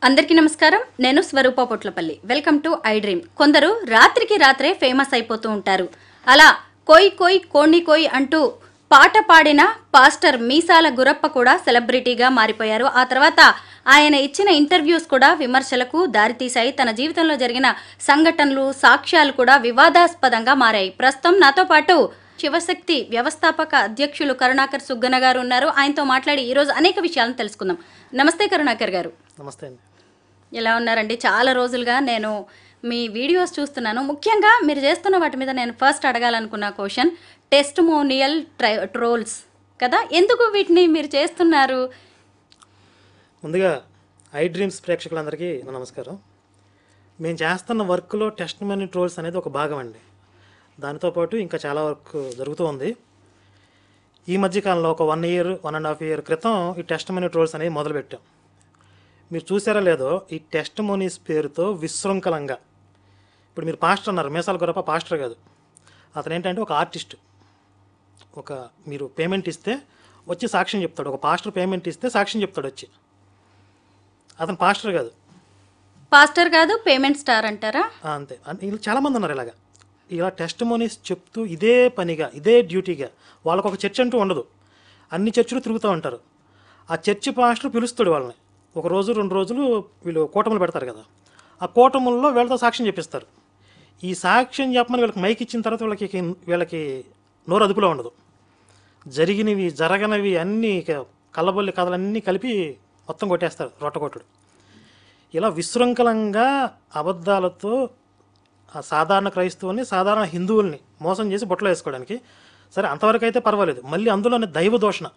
అందరికీ నమస్కారం. నేను Swaroopa Potlapalli. Welcome to I dream. కొందరు రాత్రికి రాత్రే ఫేమస్ అయిపోతూ ఉంటారు. అలా కోయ్ కోయ్ కోణి కోయ్ అంటూ పాట పాడిన పాస్టర్ మీసాల గురప్ప కూడా సెలబ్రిటీగా మారిపోయారు. ఆ తర్వాత ఆయన ఇచ్చిన ఇంటర్వ్యూస్ కూడా విమర్శలకు దారితీశాయి. తన జీవితంలో జరిగిన సంఘటనలు, సాక్ష్యాలు కూడా వివాదాస్పదంగా మారాయి. ప్రస్తుతం నాతో పాటు శివశక్తి వ్యవస్థాపక అధ్యక్షులు కరుణాకర్ సుగ్గన గారు ఉన్నారు. ఆయనతో మాట్లాడి ఈరోజు అనేక విషయాలను తెలుసుకుందాం. నమస్తే కరుణాకర్ గారు. నమస్తే అండి. ఎలా ఉన్నారండి? చాలా రోజులుగా నేను మీ వీడియోస్ చూస్తున్నాను. ముఖ్యంగా మీరు చేస్తున్న వాటి మీద నేను ఫస్ట్ అడగాలనుకున్న క్వశ్చన్ టెస్టిమోనియల్ ట్రోల్స్ కదా, ఎందుకు వీటిని మీరు చేస్తున్నారు? ముందుగా ఐ డ్రీమ్స్ ప్రేక్షకులందరికీ నా నమస్కారం. మేము చేస్తున్న వర్క్లో టెస్టిమోనీ ట్రోల్స్ అనేది ఒక భాగం అండి. దానితో పాటు ఇంకా చాలా వర్క్ జరుగుతూ ఉంది. ఈ మధ్యకాలంలో ఒక 1 year 1.5 year క్రితం ఈ టెస్టిమోనీ ట్రోల్స్ అనేవి మొదలుపెట్టాం. మీరు చూసారా లేదో, ఈ టెస్టిమోనీస్ పేరుతో విశృంఖలంగా, ఇప్పుడు మీరు పాస్టర్ అన్నారు, మీసాల గురప్ప పాస్టర్ కాదు, అతను ఏంటంటే ఒక ఆర్టిస్ట్. మీరు పేమెంట్ ఇస్తే వచ్చి సాక్ష్యం చెప్తాడు. ఒక పాస్టర్ పేమెంట్ ఇస్తే సాక్ష్యం చెప్తాడు వచ్చి. అతను పాస్టర్ కాదు, పేమెంట్ స్టార్ అంటారా? అంతే. ఇలా చాలామంది ఉన్నారు ఇలా టెస్టిమోనీస్ చెప్తూ ఇదే పనిగా, ఇదే డ్యూటీగా. వాళ్ళకు ఒక చర్చ్ అంటూ ఉండదు, అన్ని చర్చిలు తిరుగుతూ ఉంటారు. ఆ చర్చి పాస్టర్ పిలుస్తాడు వాళ్ళని. 1 రోజు 2 రోజులు వీళ్ళు కూటములు పెడతారు కదా, ఆ కూటముల్లో వీళ్ళతో సాక్ష్యం చెప్పిస్తారు. ఈ సాక్ష్యం చెప్పమని వీళ్ళకి మైక్ ఇచ్చిన తర్వాత వీళ్ళకి నోరు అదుపులో ఉండదు. జరిగినవి జరగనివి అన్నీ కళ్ళబొల్లి కథలన్నీ కలిపి మొత్తం కొట్టేస్తారు, రొట్టకొట్టుడు. ఇలా విశృంఖలంగా అబద్ధాలతో ఆ సాధారణ క్రైస్తవుని, సాధారణ హిందువుల్ని మోసం చేసి బుట్టలో వేసుకోవడానికి. సరే, అంతవరకు అయితే పర్వాలేదు. మళ్ళీ అందులోనే దైవ దూషణ.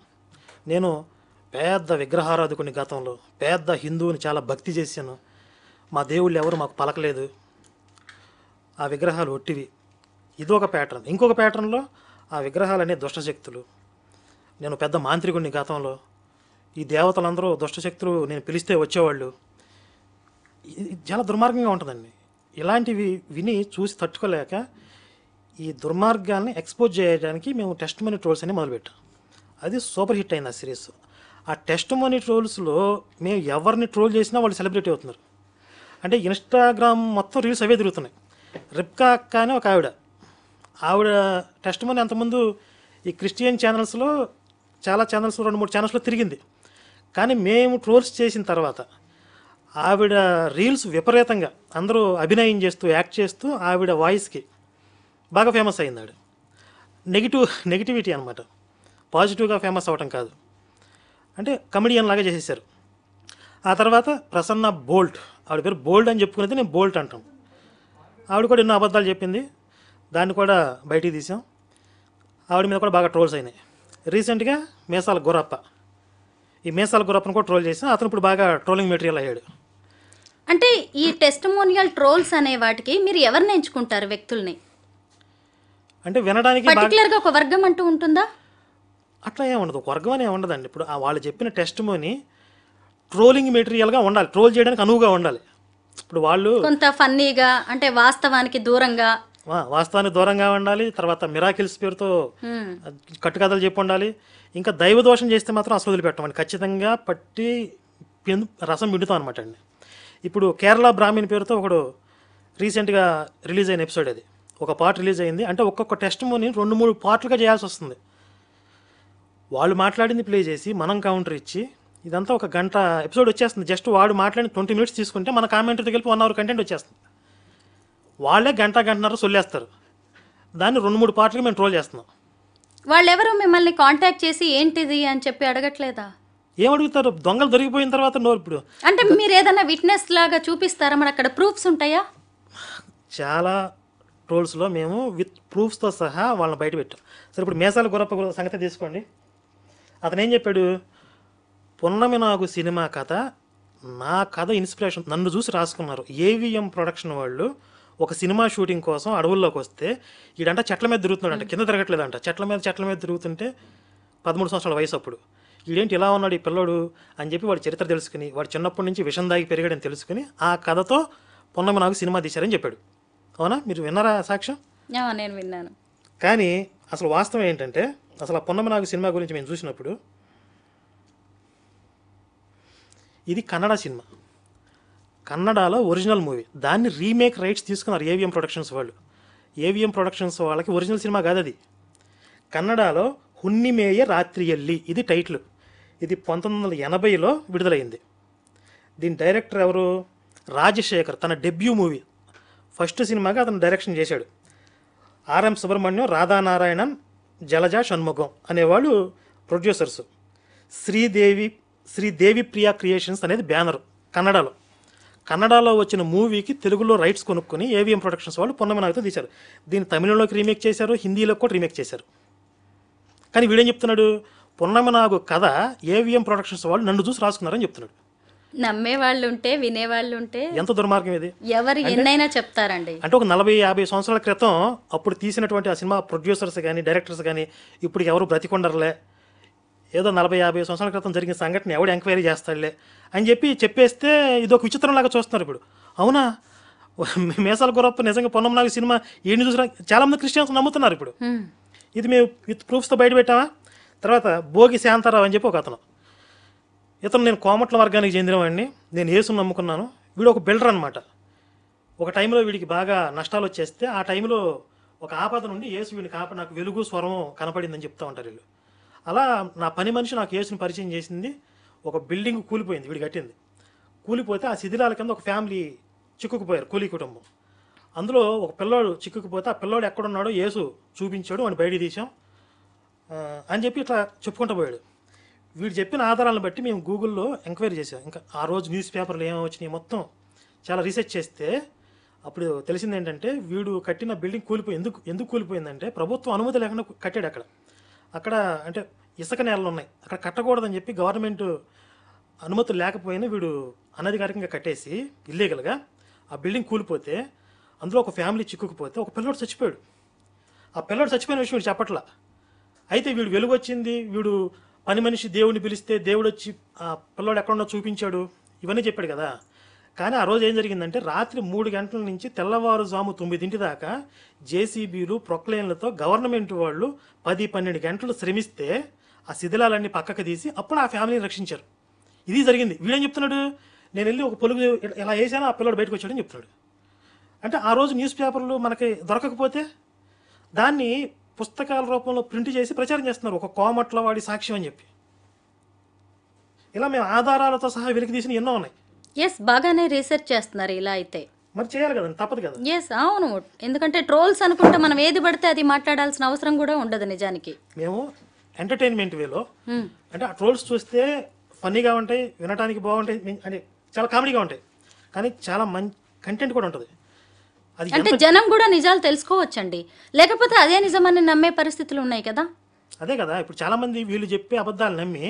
నేను పెద్ద విగ్రహారాధకుని, గతంలో పెద్ద హిందువుని, చాలా భక్తి చేశాను, మా దేవుళ్ళు ఎవరు మాకు పలకలేదు, ఆ విగ్రహాలు ఒట్టివి. ఇదొక ప్యాటర్న్. ఇంకొక ప్యాటర్న్లో ఆ విగ్రహాలనే దుష్టశక్తులు, నేను పెద్ద మాంత్రికుడిని గతంలో, ఈ దేవతలందరూ దుష్టశక్తులు, నేను పిలిస్తే వచ్చేవాళ్ళు. ఇది చాలా దుర్మార్గంగా ఉంటుందండి. ఇలాంటివి విని చూసి తట్టుకోలేక ఈ దుర్మార్గాల్ని ఎక్స్పోజ్ చేయడానికి మేము టెస్టిమోనీ ట్రోల్స్ అని మొదలుపెట్టాం. అది సూపర్ హిట్ అయింది ఆ సిరీస్. ఆ టెస్టిమోనీ ట్రోల్స్లో మేము ఎవరిని ట్రోల్ చేసినా వాళ్ళు సెలబ్రిటీ అవుతున్నారు. అంటే ఇన్స్టాగ్రామ్ మొత్తం రీల్స్ అవే తిరుగుతున్నాయి. రిబ్కా అక్క అని ఒక ఆవిడ టెస్టిమోనీ అంతకుముందు ఈ క్రిస్టియన్ ఛానల్స్లో, చాలా ఛానల్స్ 2-3 ఛానల్స్లో తిరిగింది. కానీ మేము ట్రోల్స్ చేసిన తర్వాత ఆవిడ రీల్స్ విపరీతంగా అందరూ అభినయం చేస్తూ, యాక్ట్ చేస్తూ, ఆవిడ వాయిస్కి బాగా ఫేమస్ అయింది. ఆవిడ నెగిటివిటీ అనమాట, పాజిటివ్గా ఫేమస్ అవ్వటం కాదు. అంటే కమెడియన్ లాగా చేసేసారు. ఆ తర్వాత ప్రసన్న బోల్ట్, ఆవిడ పేరు బోల్డ్ అని చెప్పుకునేది నేను బోల్ట్ అంటాం. ఆవిడ కూడా ఎన్నో అబద్ధాలు చెప్పింది, దాన్ని కూడా బయటికి తీసాం. ఆవిడ మీద కూడా బాగా ట్రోల్స్ అయినాయి. రీసెంట్గా మీసాల గురప్ప, ఈ మీసాల గురప్పను కూడా ట్రోల్ చేసాం. అతను ఇప్పుడు బాగా ట్రోలింగ్ మెటీరియల్ అయ్యాడు. అంటే ఈ టెస్టిమోనియల్ ట్రోల్స్ అనే వాటికి మీరు ఎవరిని ఎంచుకుంటారు వ్యక్తుల్ని? అంటే వినడానికి పర్టికులర్గా ఒక వర్గం అంటూ ఉంటుందా? అట్లా ఏమి ఉండదు, ఒక వర్గం అనే ఉండదండి. ఇప్పుడు వాళ్ళు చెప్పిన టెస్టిమోనీ ట్రోలింగ్ మెటీరియల్గా ఉండాలి, ట్రోల్ చేయడానికి అనువుగా ఉండాలి. ఇప్పుడు వాళ్ళు కొంత ఫన్నీగా, అంటే వాస్తవానికి దూరంగా ఉండాలి. తర్వాత మిరాకిల్స్ పేరుతో కట్టుకథలు చెప్పి ఉండాలి. ఇంకా దైవ దోషం చేస్తే మాత్రం అసలు వదిలిపెట్టమండి, ఖచ్చితంగా పట్టి రసం పిండుతాం అనమాట అండి. ఇప్పుడు కేరళ బ్రాహ్మణ్ పేరుతో ఒకడు రీసెంట్గా రిలీజ్ అయిన ఎపిసోడ్, అది ఒక పార్ట్ రిలీజ్ అయింది. అంటే ఒక్కొక్క టెస్టిమోనీ 2-3 పార్ట్లుగా చేయాల్సి వస్తుంది. వాళ్ళు మాట్లాడింది ప్లే చేసి మనం కౌంటర్ ఇచ్చి, ఇదంతా 1 గంట ఎపిసోడ్ వచ్చేస్తుంది. జస్ట్ వాడు మాట్లాడి 20 minutes తీసుకుంటే మన కామెంటరీతో కలిపి 1 hour కంటెంట్ వచ్చేస్తుంది. వాళ్ళే గంటన్నర సొల్లేస్తారు. దాన్ని 2-3 పార్ట్లుగా మేము ట్రోల్ చేస్తున్నాం. వాళ్ళెవరు మిమ్మల్ని కాంటాక్ట్ చేసి ఏంటిది అని చెప్పి అడగట్లేదా? ఏమడుగుతారు? దొంగలు దొరికిపోయిన తర్వాత ఇప్పుడు అంటే మీరు ఏదైనా విట్నెస్ లాగా చూపిస్తారా? మరి అక్కడ ప్రూఫ్స్ ఉంటాయా? చాలా ట్రోల్స్లో మేము విత్ ప్రూఫ్స్తో సహా వాళ్ళని బయట పెట్టాం. సరే, ఇప్పుడు మీసాల గురప్ప సంగతి తీసుకోండి. అతను ఏం చెప్పాడు, పున్నమి నాగు సినిమా కథ, నా కథ ఇన్స్పిరేషన్, నన్ను చూసి రాసుకున్నారు. ఏవిఎం ప్రొడక్షన్ వాళ్ళు ఒక సినిమా షూటింగ్ కోసం అడవుల్లోకి వస్తే, ఈడంట చెట్ల మీద తిరుగుతున్నాడంట, కింద తిరగట్లేదంట, చెట్ల మీద తిరుగుతుంటే 13 సంవత్సరాల వయసు అప్పుడు. ఈడేంటి ఇలా ఉన్నాడు ఈ పిల్లోడు అని చెప్పి వాడి చరిత్ర తెలుసుకుని, వాడు చిన్నప్పటి నుంచి విషం దాగి పెరిగాడని తెలుసుకుని ఆ కథతో పున్నమి నాగు సినిమా తీశారని చెప్పాడు. అవునా? మీరు విన్నారా సాక్ష్యం? నేను విన్నాను. కానీ అసలు వాస్తవం ఏంటంటే, అసలు ఆ పున్నమి నాగు సినిమా గురించి మేము చూసినప్పుడు, ఇది కన్నడ సినిమా. కన్నడలో ఒరిజినల్ మూవీ, దాన్ని రీమేక్ రైట్స్ తీసుకున్నారు ఏవిఎం ప్రొడక్షన్స్ వాళ్ళు. ఏవిఎం ప్రొడక్షన్స్ వాళ్ళకి ఒరిజినల్ సినిమా కాదు అది. కన్నడలో హున్నిమేయ రాత్రియల్లి ఇది టైటిల్. ఇది 1980లో విడుదలైంది. దీని డైరెక్టర్ ఎవరు? రాజశేఖర్. తన డెబ్యూ మూవీ, ఫస్ట్ సినిమాగా అతను డైరెక్షన్ చేశాడు. ఆర్ఎం సుబ్రహ్మణ్యం, రాధానారాయణన్, జలజా షణ్ముఖం అనేవాళ్ళు ప్రొడ్యూసర్స్. శ్రీదేవి ప్రియా క్రియేషన్స్ అనేది బ్యానర్ కన్నడలో వచ్చిన మూవీకి తెలుగులో రైట్స్ కొనుక్కొని ఏవిఎం ప్రొడక్షన్స్ వాళ్ళు పొన్నమి నాగతో తీశారు. దీన్ని తమిళంలోకి రీమేక్ చేశారు, హిందీలో కూడా రీమేక్ చేశారు. కానీ వీడేం చెప్తున్నాడు? పొన్నమి నాగు కథ ఏవిఎం ప్రొడక్షన్స్ వాళ్ళు నన్ను చూసి రాసుకున్నారని చెప్తున్నాడు. నమ్మే వాళ్ళు ఉంటే వినేవాళ్ళు ఉంటే ఎంత దుర్మార్గం ఇది! ఎవరు ఎన్నైనా చెప్తారండి. అంటే ఒక 40-50 సంవత్సరాల క్రితం అప్పుడు తీసినటువంటి ఆ సినిమా ప్రొడ్యూసర్స్ కానీ డైరెక్టర్స్ కానీ ఇప్పుడు ఎవరు బ్రతికొండరులే, ఏదో 40-50 సంవత్సరాల క్రితం జరిగిన సంఘటన ఎవడు ఎంక్వైరీ చేస్తాడులే అని చెప్పేస్తే ఇదొక విచిత్రంలాగా చూస్తున్నారు ఇప్పుడు. అవునా, మేసాల గురప్ప నిజంగా పొన్నం నాగ సినిమా ఏంటి చూసినా చాలామంది క్రిస్టియన్స్ నమ్ముతున్నారు ఇప్పుడు. ఇది మేము విత్ ప్రూఫ్స్తో బయట పెట్టామా. తర్వాత భోగి శాంతారావు అని చెప్పి ఒక అతను, ఇతను నేను కోమట్ల వర్గానికి చెందినవాడిని, నేను యేసుని నమ్ముకున్నాను. వీడు ఒక బిల్డర్ అనమాట. ఒక టైంలో వీడికి బాగా నష్టాలు వచ్చేస్తే ఆ టైంలో ఒక ఆపద నుండి యేసు వీడిని నాకు వెలుగు స్వరం కనపడిందని చెప్తూ ఉంటారు వీళ్ళు. అలా నా పని మనిషి నాకు యేసుని పరిచయం చేసింది. ఒక బిల్డింగ్ కూలిపోయింది, వీడు కట్టింది. కూలిపోతే ఆ శిథిలాల కింద ఒక ఫ్యామిలీ చిక్కుకుపోయారు, కూలీ కుటుంబం. అందులో ఒక పిల్లోడు చిక్కుకుపోతే ఆ పిల్లోడు ఎక్కడున్నాడో యేసు చూపించాడు, వాడిని బయటికి తీసాం అని చెప్పి ఇట్లా చెప్పుకుంటూ పోయాడు. వీడు చెప్పిన ఆధారాలను బట్టి మేము గూగుల్లో ఎంక్వైరీ చేసాం. ఇంకా ఆ రోజు న్యూస్ పేపర్లు ఏమో వచ్చినాయి మొత్తం చాలా రీసెర్చ్ చేస్తే అప్పుడు తెలిసింది ఏంటంటే వీడు కట్టిన బిల్డింగ్ ఎందుకు కూలిపోయిందంటే ప్రభుత్వం అనుమతి లేకుండా కట్టాడు. అక్కడ అంటే ఇసుక నేలలు ఉన్నాయి, అక్కడ కట్టకూడదని చెప్పి గవర్నమెంట్ అనుమతులు లేకపోయినా వీడు అనధికారికంగా కట్టేసి ఇల్లీగల్గా ఆ బిల్డింగ్ కూలిపోతే అందులో ఒక ఫ్యామిలీ చిక్కుకుపోతే ఒక పిల్లోడు చచ్చిపోయాడు. ఆ పిల్లోడు చచ్చిపోయిన విషయం వీడు చెప్పట్లా. అయితే వీడు వెలుగు వచ్చింది, వీడు పని మనిషి దేవుడిని పిలిస్తే దేవుడు వచ్చి ఆ పిల్లోడు ఎక్కడున్నా చూపించాడు, ఇవన్నీ చెప్పాడు కదా. కానీ ఆ రోజు ఏం జరిగిందంటే రాత్రి 3 గంటల నుంచి తెల్లవారుజాము 9 దాకా జేసీబీలు ప్రొక్లైన్లతో గవర్నమెంట్ వాళ్ళు 10-12 గంటలు శ్రమిస్తే ఆ శిథిలాలన్నీ పక్కకు తీసి అప్పుడు ఆ ఫ్యామిలీని రక్షించారు. ఇది జరిగింది. వీడేం చెప్తున్నాడు? నేను వెళ్ళి ఒక పొలుగు ఇలా వేసాను, ఆ పిల్లోడు బయటకు వచ్చాడని చెప్తున్నాడు. అంటే ఆ రోజు న్యూస్ పేపర్లు మనకి దొరకకపోతే దాన్ని పుస్తకాల రూపంలో ప్రింట్ చేసి ప్రచారం చేస్తున్నారు, ఒక కోమట్ల వాడి సాక్ష్యం అని చెప్పి. ఇలా మేము ఆధారాలతో సహా వెలికి తీసిన ఎన్నో ఉన్నాయి. ఎస్, బాగానే రీసెర్చ్ చేస్తున్నారు ఇలా అయితే. మరి చేయాలి కదండి, తప్పదు కదా. ఎస్, అవును. ఎందుకంటే ట్రోల్స్ అనుకుంటే మనం ఏది పడితే అది మాట్లాడాల్సిన అవసరం కూడా ఉండదు నిజానికి. మేము ఎంటర్టైన్మెంట్ వేలో అంటే ఆ ట్రోల్స్ చూస్తే ఫన్నీగా ఉంటాయి, వినడానికి బాగుంటాయి, అంటే చాలా కామెడీగా ఉంటాయి, కానీ చాలా మంచి కంటెంట్ కూడా ఉంటుంది. అది అంటే జనం కూడా నిజాలు తెలుసుకోవచ్చండి, లేకపోతే అదే నిజమని నమ్మే పరిస్థితులు ఉన్నాయి కదా. అదే కదా, ఇప్పుడు చాలా మంది వీళ్ళు చెప్పే అబద్ధాలు నమ్మి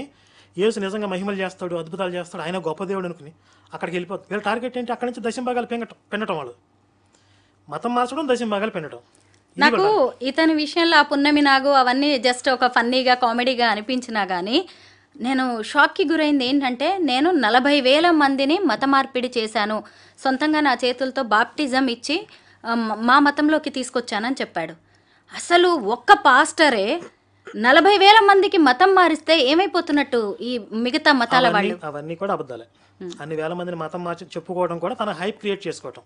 యేసు నిజంగా మహిమలు చేస్తాడు, అద్భుతాలు చేస్తాడు, ఆయన గొప్ప దేవుడు అనుకుని అక్కడికి వెళ్ళిపోతుంది. వీళ్ళ టార్గెట్ ఏంటి? అక్కడి నుంచి దశంభాగాలు పెండటం, వాళ్ళు మతం మార్చడం, దశంభాగాలు పెండటం. నాకు ఇతని విషయంలో ఆ పున్నమి నాగు అవన్నీ జస్ట్ ఒక ఫన్నీగా కామెడీగా అనిపించినా కానీ నేను షాక్కి గురైంది ఏంటంటే నేను 40,000 మందిని మత మార్పిడి చేశాను, సొంతంగా నా చేతులతో బాప్టిజం ఇచ్చి మా మతంలోకి తీసుకొచ్చానని చెప్పాడు. అసలు ఒక్క పాస్టరే 40,000 మందికి మతం మారిస్తే ఏమైపోతున్నట్టు ఈ మిగతా మతాల వాళ్ళు? అవన్నీ కూడా అబద్ధాలే. అన్ని వేల మందిని మతం మార్చి చెప్పుకోవడం కూడా తన హైప్ క్రియేట్ చేసుకోవటం.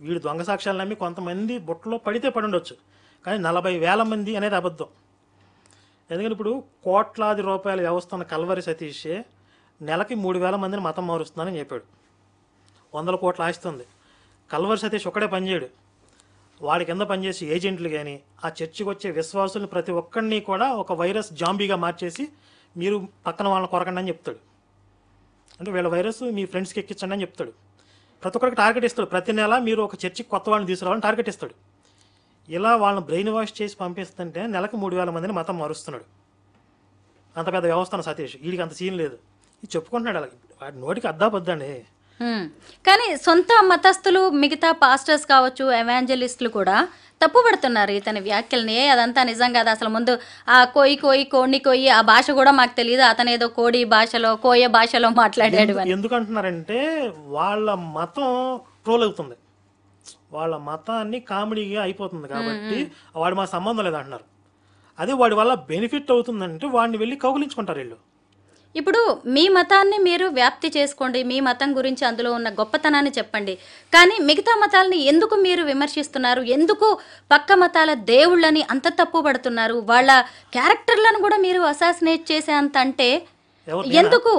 వీడు దొంగ సాక్ష్యాలు నమ్మి కొంతమంది బుట్టలో పడితే పడి ఉండొచ్చు, కానీ 40,000 మంది అనేది అబద్ధం. ఎందుకంటే ఇప్పుడు కోట్లాది రూపాయల వ్యవస్థ ఉన్న కల్వరి సతీషే నెలకి 3,000 మందిని మతం మారుస్తున్నానని చెప్పాడు. 100 కోట్ల ఆస్తుంది. కల్వరి సతీష్ ఒక్కడే పనిచేయడు, వాడి కింద పనిచేసి ఏజెంట్లు కానీ ఆ చర్చికి వచ్చే విశ్వాసులు ప్రతి ఒక్కరిని కూడా ఒక వైరస్ జాంబీగా మార్చేసి మీరు పక్కన వాళ్ళని కొరకండి అని చెప్తాడు. అంటే వీళ్ళ వైరస్ మీ ఫ్రెండ్స్కి ఎక్కించండి అని చెప్తాడు. ప్రతి ఒక్కరికి టార్గెట్ ఇస్తాడు. ప్రతి నెల మీరు ఒక చర్చికి కొత్త వాళ్ళని తీసుకురావాలని టార్గెట్ ఇస్తాడు. ఇలా వాళ్ళని బ్రెయిన్ వాష్ చేసి పంపిస్తుంటే నెలకు 3,000 మందిని మతం మారుస్తున్నాడు. అంత పెద్ద వ్యవస్థను సతీష్, వీడికి అంత సీన్ లేదు, ఇది చెప్పుకుంటున్నాడు. అలా వాడి నోటికి అద్దాపద్దండి. కానీ సొంత మతస్థులు మిగతా పాస్టర్స్ కావచ్చు, ఎవాంజలిస్టులు కూడా తప్పు పడుతున్నారు ఇతని వ్యాఖ్యల్ని. అదంతా నిజం కాదు, అసలు ముందు ఆ కోడిని కోయి ఆ భాష కూడా మాకు తెలియదు, అతను ఏదో కోడి భాషలో కోయ భాషలో మాట్లాడాడు. ఎందుకంటున్నారంటే వాళ్ళ మతం ట్రోల్ అవుతుంది, వాళ్ళ మతాన్ని కామెడీగా అయిపోతుంది కాబట్టి వాడు మా సంబంధం లేదు అంటున్నారు. అదే వాడి వల్ల బెనిఫిట్ అవుతుందంటే వాడిని వెళ్ళి కౌగులించుకుంటారు వీళ్ళు. ఇప్పుడు మీ మతాన్ని మీరు వ్యాప్తి చేసుకోండి, మీ మతం గురించి అందులో ఉన్న గొప్పతనాన్ని చెప్పండి. కానీ మిగతా మతాలని ఎందుకు మీరు విమర్శిస్తున్నారు? ఎందుకు పక్క మతాల దేవుళ్ళని అంత తప్పు పడుతున్నారు? వాళ్ళ క్యారెక్టర్లను కూడా మీరు అసాసినేట్ చేసే అంత అంటే ఎందుకు?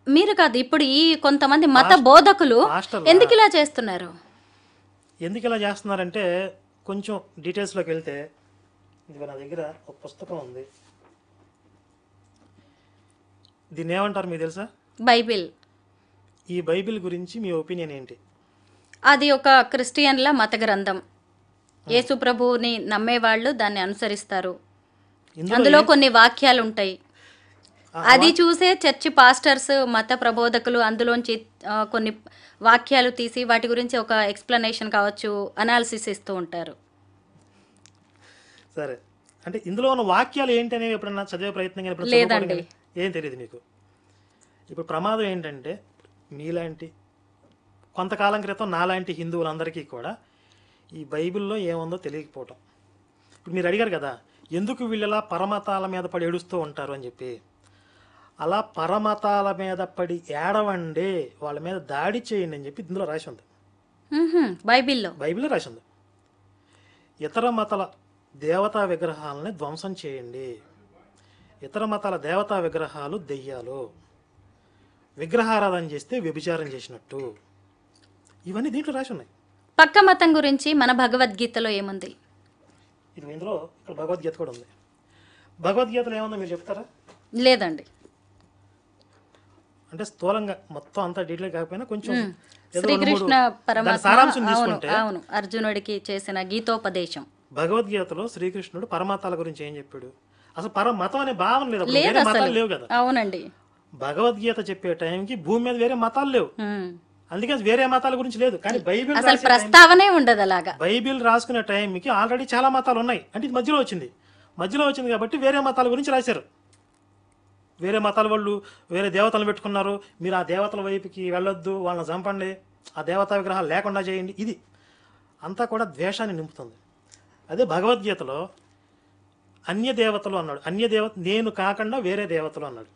మీరు కాదు, ఇప్పుడు ఈ కొంతమంది మత బోధకులు ఎందుకు ఇలా చేస్తున్నారు? ఎందుకు ఇలా చేస్తున్నారంటే కొంచెం డీటెయిల్స్లోకి వెళ్తే, ఇది నా దగ్గర ఒక పుస్తకం ఉంది. దీన్ని ఏమంటారు మీకు తెలుసా? బైబిల్. ఈ బైబిల్ గురించి మీ ఒపీనియన్ ఏంటి? అది ఒక క్రిస్టియన్ల మత గ్రంథం. యేసు ప్రభువుని నమ్మేవాళ్ళు దాన్ని అనుసరిస్తారు. అందులో కొన్ని వాక్యాలు ఉంటాయి. అది చూసే చర్చి పాస్టర్స్, మత ప్రబోధకులు అందులోంచి కొన్ని వాక్యాలు తీసి వాటి గురించి ఒక ఎక్స్ప్లెనేషన్ కావచ్చు, అనాలిసిస్ ఇస్తూ ఉంటారు. సరే, అంటే ఇందులో ఉన్న వాక్యాలు ఏంటి అనేవి ఎప్పుడన్నా చదివే ప్రయత్నం లేదండి. ఏం తెలియదు మీకు. ఇప్పుడు ప్రమాదం ఏంటంటే మీలాంటి కొంతకాలం క్రితం నాలాంటి హిందువులందరికీ కూడా ఈ బైబిల్లో ఏముందో తెలియకపోవటం. ఇప్పుడు మీరు అడిగారు కదా, ఎందుకు వీళ్ళలా పరమతాల మీద పడి ఏడుస్తూ ఉంటారు అని చెప్పి. అలా పరమతాల మీద పడి ఏడవండి, వాళ్ళ మీద దాడి చేయండి అని చెప్పి ఇందులో రాసి ఉంది. బైబిల్లో రాసి ఉంది. ఇతర మతాల దేవతా విగ్రహాలని ధ్వంసం చేయండి. ఇతర మతాల దేవతా విగ్రహాలు దెయ్యాలు, విగ్రహారాధన చేస్తే వ్యభిచారం చేసినట్టు, ఇవన్నీ దీంట్లో రాసి ఉన్నాయి. పక్క మతం గురించి మన భగవద్గీతలో ఏముంది? ఇది ఇందులో ఇక్కడ భగవద్గీత కూడా ఉంది. భగవద్గీతలో ఏముందో మీరు చెప్తారా? లేదండి. అంటే స్థూలంగా మొత్తం అంతా డీటెయిల్ కాకపోయినా కొంచెం శ్రీకృష్ణ పరమాత్మ అర్జునుడికి చేసిన గీతోపదేశం. భగవద్గీతలో శ్రీకృష్ణుడు పరమతాల గురించి ఏం చెప్పాడు? అసలు పరమతం అనే భావన లేదు, వేరే మతాలు లేవు కదా. అవునండి. భగవద్గీత చెప్పే టైంకి భూమి మీద వేరే మతాలు లేవు, అందుకని వేరే మతాల గురించి లేదు. కానీ బైబిల్ అసలు ప్రస్తావనే ఉండదు. అలాగా బైబిల్ రాసుకునే టైంకి ఆల్రెడీ చాలా మతాలు ఉన్నాయి. అంటే ఇది మధ్యలో వచ్చింది కాబట్టి వేరే మతాల గురించి రాశారు. వేరే మతాల వాళ్ళు వేరే దేవతలు పెట్టుకున్నారు, మీరు ఆ దేవతల వైపుకి వెళ్ళొద్దు, వాళ్ళని చంపండి, ఆ దేవతా విగ్రహాలు లేకుండా చేయండి. ఇది అంతా కూడా ద్వేషాన్ని నింపుతుంది. అదే భగవద్గీతలో అన్య దేవతలు అన్నాడు. నేను కాకుండా వేరే దేవతలు అన్నాడు.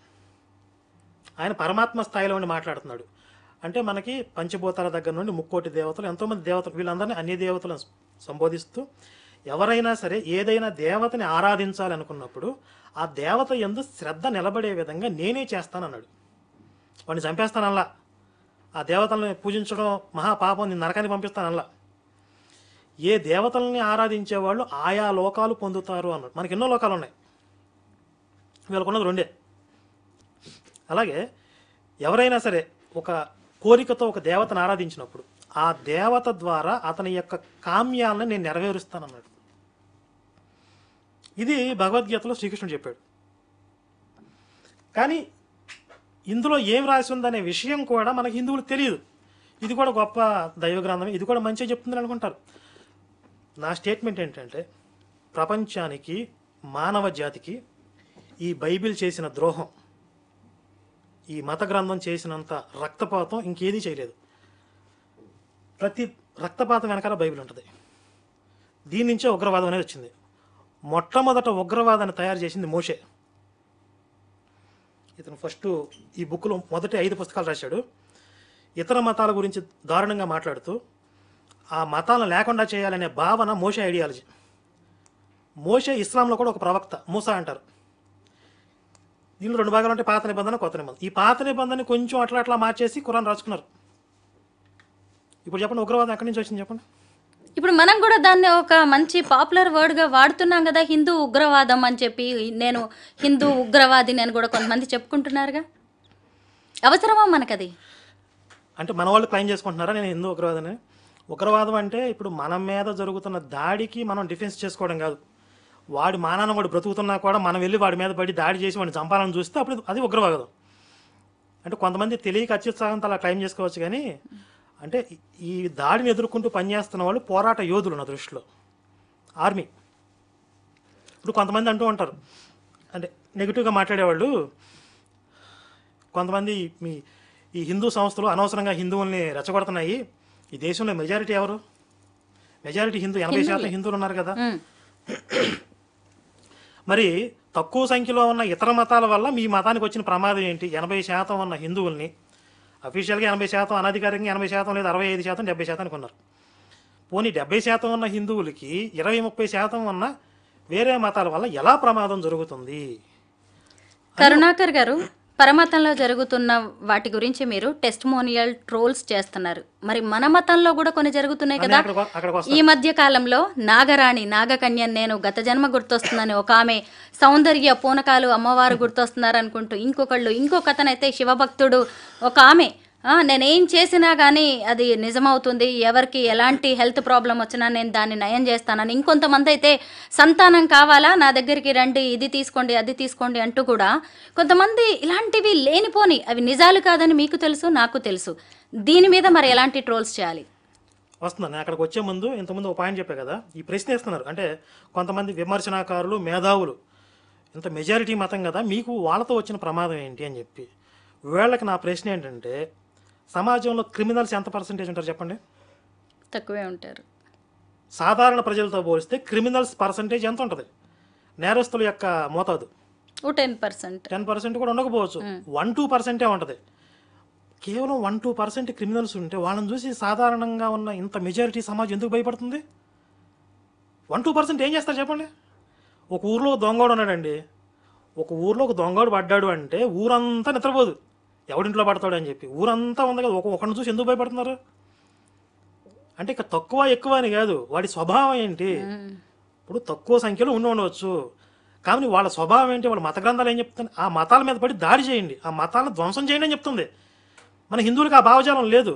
ఆయన పరమాత్మ స్థాయిలో ఉండి మాట్లాడుతున్నాడు. అంటే మనకి పంచభూతాల దగ్గర నుండి ముక్కోటి దేవతలు, ఎంతోమంది దేవతలు, వీళ్ళందరినీ అన్య దేవతలను సంబోధిస్తూ ఎవరైనా సరే ఏదైనా దేవతని ఆరాధించాలనుకున్నప్పుడు ఆ దేవత యందు శ్రద్ధ నిలబడే విధంగా నేనే చేస్తానన్నాడు. వాడిని చంపేస్తానల్లా, ఆ దేవతల్ని పూజించడం మహాపాపం, నేను నరకానికి పంపిస్తానల్లా. ఏ దేవతల్ని ఆరాధించే వాళ్ళు ఆయా లోకాలు పొందుతారు అన్నాడు. మనకి ఎన్నో లోకాలు ఉన్నాయి, వీళ్ళకున్నది రెండే. అలాగే ఎవరైనా సరే ఒక కోరికతో ఒక దేవతను ఆరాధించినప్పుడు ఆ దేవత ద్వారా అతని యొక్క కామ్యాలను నేను నెరవేరుస్తానన్నాడు. ఇది భగవద్గీతలో శ్రీకృష్ణుడు చెప్పాడు. కానీ ఇందులో ఏం రాసి ఉందనే విషయం కూడా మనకి హిందువులకు తెలియదు. ఇది కూడా గొప్ప దైవ గ్రంథమే, ఇది కూడా మంచిగా చెప్తుందని అనుకుంటారు. నా స్టేట్మెంట్ ఏంటంటే, ప్రపంచానికి మానవ జాతికి ఈ బైబిల్ చేసిన ద్రోహం, ఈ మత గ్రంథం చేసినంత రక్తపాతం ఇంకేదీ చేయలేదు. ప్రతి రక్తపాతం వెనకాల బైబిల్ ఉంటుంది. దీని నుంచే ఉగ్రవాదం అనేది వచ్చింది. మొట్టమొదట ఉగ్రవాదాన్ని తయారు చేసింది మోషే. ఇతను ఫస్ట్ ఈ బుక్లో మొదటి 5 పుస్తకాలు రాశాడు. ఇతర మతాల గురించి దారుణంగా మాట్లాడుతూ ఆ మతాలను లేకుండా చేయాలనే భావన మోషే ఐడియాలజీ. మోషే ఇస్లాంలో కూడా ఒక ప్రవక్త, మూసా అంటారు. దీనిలో 2 భాగాలు ఉంటాయి, పాత నిబంధన, కొత్త నిబంధన. ఈ పాత నిబంధనని కొంచెం అట్లా మార్చేసి ఖురాన్ రాసుకున్నారు. ఇప్పుడు చెప్పండి, ఉగ్రవాదం ఎక్కడి నుంచి వచ్చింది చెప్పండి? ఇప్పుడు మనం కూడా దాన్ని ఒక మంచి పాపులర్ వర్డ్గా వాడుతున్నాం కదా, హిందూ ఉగ్రవాదం అని చెప్పి. నేను హిందూ ఉగ్రవాది నేను కూడా కొంతమంది చెప్పుకుంటున్నారుగా. అవసరమా మనకది? అంటే మన వాళ్ళు క్లైమ్ చేసుకుంటున్నారా నేను హిందూ ఉగ్రవాదని? ఉగ్రవాదం అంటే ఇప్పుడు మన మీద జరుగుతున్న దాడికి మనం డిఫెన్స్ చేసుకోవడం కాదు. వాడి మానాన వాడు బ్రతుకుతున్నా కూడా మనం వెళ్ళి వాడి మీద పడి దాడి చేసి వాడిని చంపాలని చూస్తే అప్పుడు అది ఉగ్రవాదం. అంటే కొంతమంది తెలియక అత్యుత్సాహంతో అలా క్లైమ్ చేసుకోవచ్చు. కానీ అంటే ఈ దాడిని ఎదుర్కొంటూ పనిచేస్తున్న వాళ్ళు పోరాట యోధులు నా దృష్టిలో, ఆర్మీ. ఇప్పుడు కొంతమంది అంటూ ఉంటారు, అంటే నెగిటివ్గా మాట్లాడేవాళ్ళు, కొంతమంది ఈ హిందూ సంస్థలు అనవసరంగా హిందువుల్ని రెచ్చగొడుతున్నాయి. ఈ దేశంలో మెజారిటీ ఎవరు? మెజారిటీ హిందూ, 80% హిందువులు ఉన్నారు కదా. మరి తక్కువ సంఖ్యలో ఉన్న ఇతర మతాల వల్ల మీ మతానికి వచ్చిన ప్రమాదం ఏంటి? 80% ఉన్న హిందువుల్ని అఫీషియల్గా 80%, అనధికారికంగా 80% లేదా 65%, 70% ఉన్నారు. పోనీ 70% ఉన్న హిందువులకి 20-30% ఉన్న వేరే మతాల వల్ల ఎలా ప్రమాదం జరుగుతుంది? కరుణాకర్ గారు, పరమతంలో జరుగుతున్న వాటి గురించి మీరు టెస్టిమోనియల్ ట్రోల్స్ చేస్తున్నారు. మరి మన మతంలో కూడా కొన్ని జరుగుతున్నాయి కదా. ఈ మధ్య కాలంలో నాగరాణి, నాగకన్య, నేను గత జన్మ గుర్తొస్తుందని ఒక ఆమె, సౌందర్య పూనకాలు అమ్మవారు గుర్తొస్తున్నారు అనుకుంటూ ఇంకొక అతనైతే శివభక్తుడు ఒక ఆమె, నేనేం చేసినా కానీ అది నిజమవుతుంది, ఎవరికి ఎలాంటి హెల్త్ ప్రాబ్లం వచ్చినా నేను దాన్ని నయం చేస్తానని, ఇంకొంతమంది అయితే సంతానం కావాలా నా దగ్గరికి రండి, ఇది తీసుకోండి అది తీసుకోండి అంటూ కూడా కొంతమంది ఇలాంటివి లేనిపోని, అవి నిజాలు కాదని మీకు తెలుసు, నాకు తెలుసు. దీని మీద మరి ఎలాంటి ట్రోల్స్ చేయాలి? వస్తున్నాను. అక్కడికి వచ్చే ముందు ఇంతకుముందు ఒక పాయింట్ చెప్పే కదా, ఈ ప్రశ్న ఇస్తున్నారు. అంటే కొంతమంది విమర్శనాకారులు, మేధావులు, ఇంత మెజారిటీ మతం కదా, మీకు వాళ్ళతో వచ్చిన ప్రమాదం ఏంటి అని చెప్పి. వీళ్ళకి నా ప్రశ్న ఏంటంటే, సమాజంలో క్రిమినల్స్ ఎంత పర్సెంటేజ్ ఉంటారు చెప్పండి? తక్కువే ఉంటారు. సాధారణ ప్రజలతో పోలిస్తే క్రిమినల్స్ పర్సెంటేజ్ ఎంత ఉంటుంది? నేరస్తుల యొక్క మోతాదు 10% కూడా ఉండకపోవచ్చు, 1-2% ఉంటుంది. కేవలం 1-2% క్రిమినల్స్ ఉంటే వాళ్ళని చూసి సాధారణంగా ఉన్న ఇంత మెజారిటీ సమాజం ఎందుకు భయపడుతుంది? 1-2% ఏం చేస్తారు చెప్పండి? ఒక ఊర్లో దొంగోడు ఉన్నాడండి, ఒక ఊర్లో ఒక దొంగోడు పడ్డాడు అంటే ఊరంతా నిద్రపోదు, ఎవడింట్లో పడతాడు అని చెప్పి. ఊరంతా ఉంది కదా, ఒకరిని చూసి ఎందుకు భయపడుతున్నారు? అంటే ఇక తక్కువ ఎక్కువ అని కాదు, వాడి స్వభావం ఏంటి. ఇప్పుడు తక్కువ సంఖ్యలో ఉండవచ్చు, కానీ వాళ్ళ స్వభావం ఏంటి, వాళ్ళ మత గ్రంథాలు ఏం చెప్తుంది? ఆ మతాల మీద పడి దాడి చేయండి, ఆ మతాలను ధ్వంసం చేయండి అని చెప్తుంది. మన హిందువులకు ఆ భావజాలం లేదు,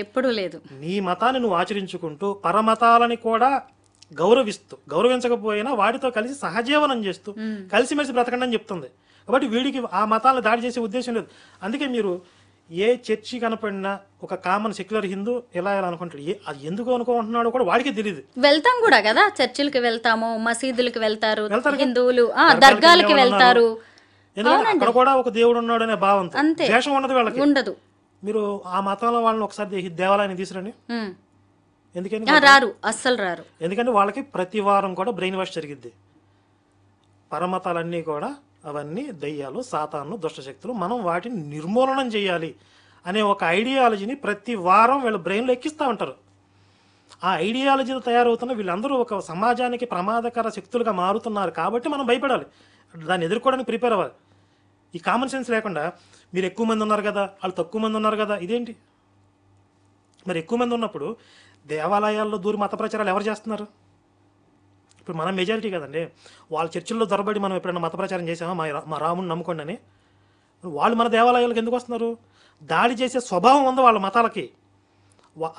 ఎప్పుడూ లేదు. నీ మతాన్ని నువ్వు ఆచరించుకుంటూ పరమతాలని కూడా గౌరవించకపోయినా వాటితో కలిసి సహజీవనం చేస్తూ కలిసిమెలిసి బ్రతకండి అని చెప్తుంది. కాబట్టి వీడికి ఆ మతాలను దాడి చేసే ఉద్దేశం లేదు. అందుకే మీరు ఏ చర్చి కనపడినా ఒక కామన్ సెక్యులర్ హిందూ ఎలా అనుకుంటాడు, అది ఎందుకు అనుకుంటున్నాడో కూడా వాడికి తెలియదు. వెళ్తాం కూడా కదా, చర్చిలకి వెళ్తాము, మసీదులకు వెళ్తారు హిందువులు, దర్గాలకి వెళ్తారు. ఎందుకంటే అక్కడ కూడా ఒక దేవుడు ఉన్నాడు అనే భావంతో, ద్వేషం ఉన్నది వాళ్ళకి ఉండదు. మీరు ఆ మతంలో వాళ్ళని ఒకసారి దేవాలయాన్ని తీసుకురండి, ఎందుకని రారు, అస్సలు రారు. ఎందుకంటే వాళ్ళకి ప్రతి వారం కూడా బ్రెయిన్ వాష్ జరిగిద్ది. పరమతాలన్నీ కూడా అవన్నీ దయ్యాలు, సాతాను, దుష్టశక్తులు, మనం వాటిని నిర్మూలనం చేయాలి అనే ఒక ఐడియాలజీని ప్రతి వారం వీళ్ళ బ్రెయిన్లో ఎక్కిస్తూ ఉంటారు. ఆ ఐడియాలజీతో తయారవుతున్న వీళ్ళందరూ ఒక సమాజానికి ప్రమాదకర శక్తులుగా మారుతున్నారు. కాబట్టి మనం భయపడాలి, దాన్ని ఎదుర్కోవడానికి ప్రిపేర్ అవ్వాలి. ఈ కామన్ సెన్స్ లేకుండా మీరు ఎక్కువ మంది ఉన్నారు కదా, వాళ్ళు తక్కువ మంది ఉన్నారు కదా, ఇదేంటి? మరి ఎక్కువ మంది ఉన్నప్పుడు దేవాలయాల్లో దూరి మత ప్రచారాలు ఎవరు చేస్తున్నారు? ఇప్పుడు మనం మెజారిటీ కదండి. వాళ్ళ చర్చిల్లో దొరబడి మనం ఎప్పుడైనా మత ప్రచారం చేసామా, మా రాముని నమ్ముకోండి అని? వాళ్ళు మన దేవాలయాలకు ఎందుకు వస్తున్నారు? దాడి చేసే స్వభావం ఉంది వాళ్ళ మతాలకి.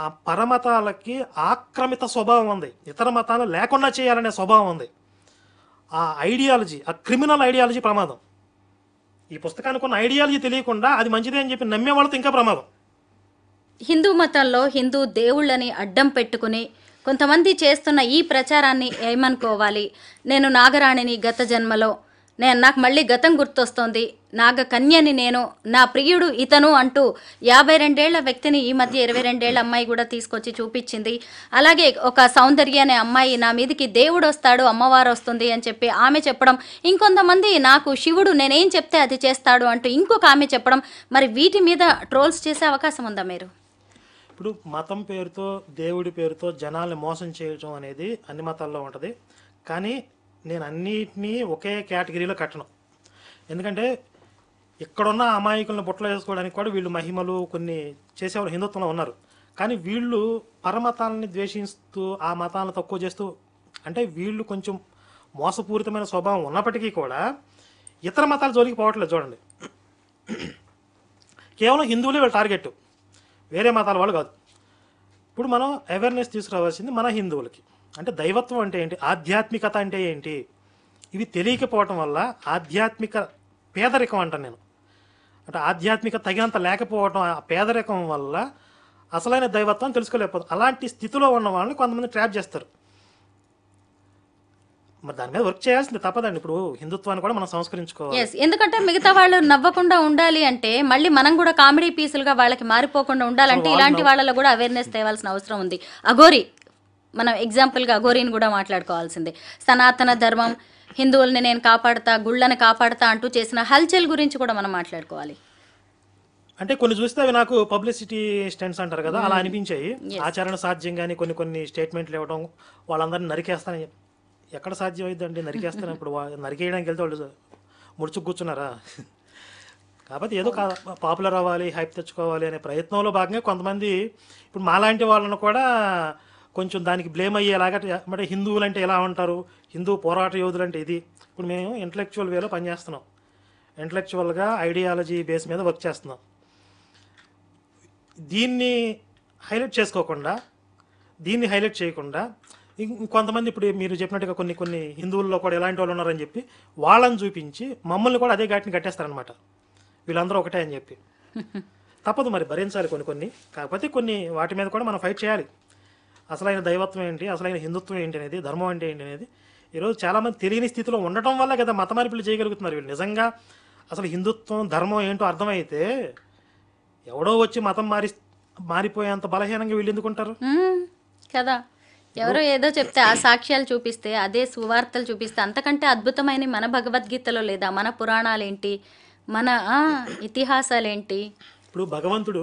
ఆ పరమతాలకి ఆక్రమిత స్వభావం ఉంది, ఇతర మతాలు లేకుండా చేయాలనే స్వభావం ఉంది. ఆ ఐడియాలజీ, ఆ క్రిమినల్ ఐడియాలజీ ప్రమాదం. ఈ పుస్తకానికి ఉన్న ఐడియాలజీ తెలియకుండా అది మంచిదే అని చెప్పి నమ్మే వాళ్ళతో ఇంకా ప్రమాదం. హిందూ మతంలో హిందూ దేవుళ్ళని అడ్డం పెట్టుకుని కొంతమంది చేస్తున్న ఈ ప్రచారాన్ని ఏమనుకోవాలి? నేను నాగరాణిని గత జన్మలో, నాకు మళ్ళీ గతం గుర్తొస్తోంది, నాగకన్యని నేను, నా ప్రియుడు ఇతను అంటూ 52 ఏళ్ల వ్యక్తిని ఈ మధ్య 22 ఏళ్ల అమ్మాయి కూడా తీసుకొచ్చి చూపించింది. అలాగే ఒక సౌందర్య అనే అమ్మాయి, నా మీదకి దేవుడు వస్తాడు, అమ్మవారు వస్తుంది అని చెప్పి ఆమె చెప్పడం, ఇంకొంతమంది నాకు శివుడు నేనేం చెప్తే అది చేస్తాడు అంటూ ఇంకొక ఆమె చెప్పడం. మరి వీటి మీద ట్రోల్స్ చేసే అవకాశం ఉందా మీరు? ఇప్పుడు మతం పేరుతో, దేవుడి పేరుతో జనాల్ని మోసం చేయడం అనేది అన్ని మతాల్లో ఉంటుంది. కానీ నేను అన్నిటినీ ఒకే కేటగిరీలో కట్టను. ఎందుకంటే ఇక్కడున్న అమాయకులను బుట్టలో వేసుకోవడానికి కూడా వీళ్ళు మహిమలు కొన్ని చేసేవాళ్ళు హిందుత్వంలో ఉన్నారు. కానీ వీళ్ళు పరమతాలని ద్వేషిస్తూ ఆ మతాలను తక్కువ చేస్తూ, అంటే వీళ్ళు కొంచెం మోసపూరితమైన స్వభావం ఉన్నప్పటికీ కూడా ఇతర మతాల జోలికి పోవట్లేదు. చూడండి, కేవలం హిందువులే వీళ్ళ టార్గెట్, వేరే మతాల వాళ్ళు కాదు. ఇప్పుడు మనం అవేర్నెస్ తీసుకురావాల్సింది మన హిందువులకి. అంటే దైవత్వం అంటే ఏంటి, ఆధ్యాత్మికత అంటే ఏంటి, ఇవి తెలియకపోవటం వల్ల ఆధ్యాత్మిక పేదరికం అంటాను నేను. అంటే ఆధ్యాత్మిక తగినంత లేకపోవటం, ఆ పేదరికం వల్ల అసలైన దైవత్వం తెలుసుకోలేకపోతుంది. అలాంటి స్థితిలో ఉన్న వాళ్ళని కొంతమంది ట్రాప్ చేస్తారు. మరి దాని మీద వర్క్ చేయాల్సింది తప్పదండి. ఇప్పుడు హిందుత్వాన్ని కూడా మనం సంస్కరించుకోవాలి. ఎందుకంటే మిగతా వాళ్ళు నవ్వకుండా ఉండాలి అంటే, మళ్ళీ మనం కూడా కామెడీ పీసులుగా వాళ్ళకి మారిపోకుండా ఉండాలంటే ఇలాంటి వాళ్ళలో కూడా అవేర్నెస్ తేవాల్సిన అవసరం ఉంది. అఘోరి, మనం ఎగ్జాంపుల్గా అఘోరీని కూడా మాట్లాడుకోవాల్సిందే. సనాతన ధర్మం హిందువుల్ని నేను కాపాడుతా, గుళ్ళని కాపాడుతా అంటూ చేసిన హల్చల్ గురించి కూడా మనం మాట్లాడుకోవాలి. అంటే కొన్ని చూస్తే అవి నాకు పబ్లిసిటీ స్టంట్స్ అంటారు కదా, అలా అనిపించాయి. ఆచరణ సాధ్యం కానీ కొన్ని కొన్ని స్టేట్మెంట్లు ఇవ్వడం, వాళ్ళందరినీ నరికేస్తానని ఎక్కడ సాధ్యం అయిద్దండి? నరికేస్తాను ఇప్పుడు నరికేయడానికి వెళ్తే వాళ్ళు ముడుచుకు కూర్చున్నారా? కాబట్టి ఏదో పాపులర్ అవ్వాలి, హైప్ తెచ్చుకోవాలి అనే ప్రయత్నంలో భాగంగా కొంతమంది ఇప్పుడు మాలాంటి వాళ్ళను కూడా కొంచెం దానికి బ్లేమ్ అయ్యేలాగా, అంటే హిందువులు అంటే ఎలా ఉంటారు, హిందూ పోరాట యోధులు అంటే ఇది. ఇప్పుడు మేము ఇంటలెక్చువల్ వేలో పనిచేస్తున్నాం, ఇంటలెక్చువల్గా ఐడియాలజీ బేస్ మీద వర్క్ చేస్తున్నాం. దీన్ని హైలైట్ చేసుకోకుండా, దీన్ని హైలైట్ చేయకుండా కొంతమంది ఇప్పుడు మీరు చెప్పినట్టుగా కొన్ని కొన్ని హిందువుల్లో కూడా ఎలాంటి వాళ్ళు ఉన్నారని చెప్పి వాళ్ళని చూపించి మమ్మల్ని కూడా అదే ఘాటిని కట్టేస్తారనమాట. వీళ్ళందరూ ఒకటే అని చెప్పి. తప్పదు మరి, భరించాలి కొన్ని కొన్ని. కాకపోతే కొన్ని వాటి మీద కూడా మనం ఫైట్ చేయాలి. అసలైన దైవత్వం ఏంటి, అసలైన హిందుత్వం ఏంటి అనేది, ధర్మం అంటే ఏంటి అనేది ఈరోజు చాలామంది తెలియని స్థితిలో ఉండటం వల్ల కదా మత మార్పులు చేయగలుగుతున్నారు వీళ్ళు. నిజంగా అసలు హిందుత్వం ధర్మం ఏంటో అర్థమైతే ఎవడో వచ్చి మతం మారిపోయేంత బలహీనంగా వీళ్ళు ఎందుకుంటారు కదా? ఎవరో ఏదో చెప్తే ఆ సాక్ష్యాలు చూపిస్తే, అదే సువార్తలు చూపిస్తే అంతకంటే అద్భుతమైన మన భగవద్గీతలో లేదా మన పురాణాలేంటి, మన ఇతిహాసాలేంటి? ఇప్పుడు భగవంతుడు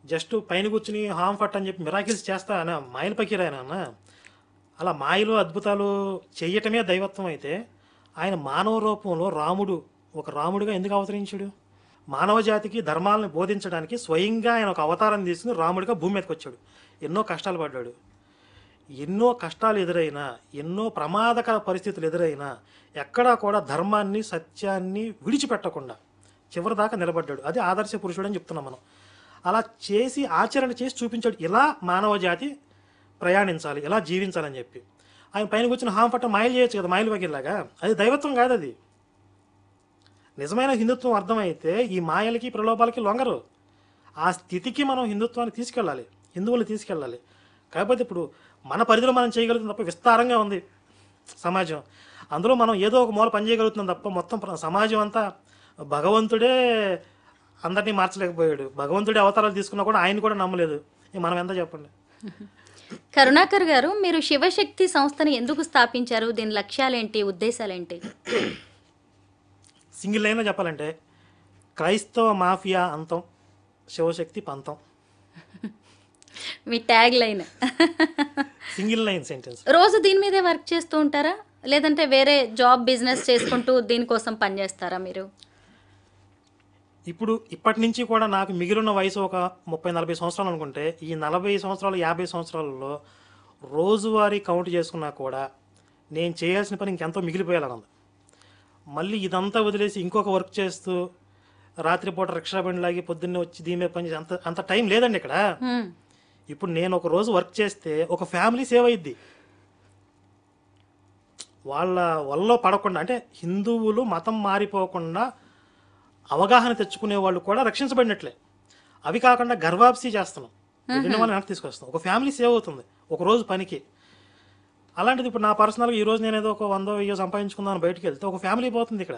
జస్ట్ పైన కూర్చుని హామ్ ఫట్ అని చెప్పి మిరాకిల్స్ చేస్తా అన్న మాయలు పకీరాయన అన్న. అలా మాయలు అద్భుతాలు చెయ్యటమే దైవత్వం అయితే ఆయన మానవ రూపంలో ఒక రాముడిగా ఎందుకు అవతరించాడు? మానవ జాతికి ధర్మాలను బోధించడానికి స్వయంగా ఆయన ఒక అవతారం తీసుకుని రాముడిగా భూమి మీదకి వచ్చాడు. ఎన్నో కష్టాలు పడ్డాడు. ఎన్నో కష్టాలు ఎదురైనా, ఎన్నో ప్రమాదకర పరిస్థితులు ఎదురైనా ఎక్కడా కూడా ధర్మాన్ని, సత్యాన్ని విడిచిపెట్టకుండా చివరి దాకా నిలబడ్డాడు. అది ఆదర్శ పురుషుడు అని చెప్తున్నాం మనం. అలా చేసి ఆచరణ చేసి చూపించాడు, ఇలా మానవ జాతి ప్రయాణించాలి, ఇలా జీవించాలని చెప్పి. ఆయన పైన కూర్చొని హామ్ పట్ట మాయలు చేయొచ్చు కదా, మాయలు వగిల్లాగా. అది దైవత్వం కాదు. అది నిజమైన హిందుత్వం అర్థమైతే ఈ మాయలకి ప్రలోభాలకి లొంగరు. ఆ స్థితికి మనం హిందుత్వాన్ని తీసుకెళ్ళాలి, హిందువులు తీసుకెళ్ళాలి. కాకపోతే ఇప్పుడు మన పరిధిలో మనం చేయగలుగుతుంది తప్ప, విస్తారంగా ఉంది సమాజం, అందులో మనం ఏదో ఒక మూల పని చేయగలుగుతున్నాం తప్ప మొత్తం సమాజం అంతా భగవంతుడే అందరినీ మార్చలేకపోయాడు. భగవంతుడే అవతారాలు తీసుకున్నా కూడా ఆయన కూడా నమ్మలేదు. మనం ఎంత చెప్పండి. కరుణాకర్ గారు, మీరు శివశక్తి సంస్థని ఎందుకు స్థాపించారు? దీని లక్ష్యాలేంటి, ఉద్దేశాలేంటి? సింగిల్ లైన్లో చెప్పాలంటే క్రైస్తవ మాఫియా అంతం, శివశక్తి పంతం. మీ tag line. Single line sentence. రోజు దీని మీదే వర్క్ చేస్తూ ఉంటారా, లేదంటే వేరే జాబ్ బిజినెస్ చేసుకుంటూ దీనికోసం పనిచేస్తారా మీరు? ఇప్పటి నుంచి కూడా నాకు మిగిలిన వయసు ఒక 30-40 సంవత్సరాలు అనుకుంటే, ఈ 40 సంవత్సరాలు 50 సంవత్సరాలలో రోజువారీ కౌంట్ చేసుకున్నా కూడా నేను చేయాల్సిన పని ఇంకెంతో మిగిలిపోయేలాగా ఉంది. మళ్ళీ ఇదంతా వదిలేసి ఇంకొక వర్క్ చేస్తూ రాత్రిపూట రిక్షా బండి లాగి పొద్దున్నే వచ్చి దీని మీద పని చేసి అంత టైం లేదండి ఇక్కడ. ఇప్పుడు నేను ఒక రోజు వర్క్ చేస్తే ఒక ఫ్యామిలీ సేవ్ అయ్యిద్ది. వాళ్ళ వల్ల పడకుండా, అంటే హిందువులు మతం మారిపోకుండా అవగాహన తెచ్చుకునే వాళ్ళు కూడా రక్షించబడినట్లే. అవి కాకుండా గర్వాప్సీ చేస్తున్నాం, రెండు వాళ్ళని వెనక్కి తీసుకొస్తాం. ఒక ఫ్యామిలీ సేవ్ అవుతుంది ఒక రోజు పనికి. అలాంటిది ఇప్పుడు నా పర్సనల్గా ఈరోజు నేను ఏదో ఒక 100-1000 సంపాదించుకుందామని బయటకు వెళ్తే ఒక ఫ్యామిలీ పోతుంది ఇక్కడ.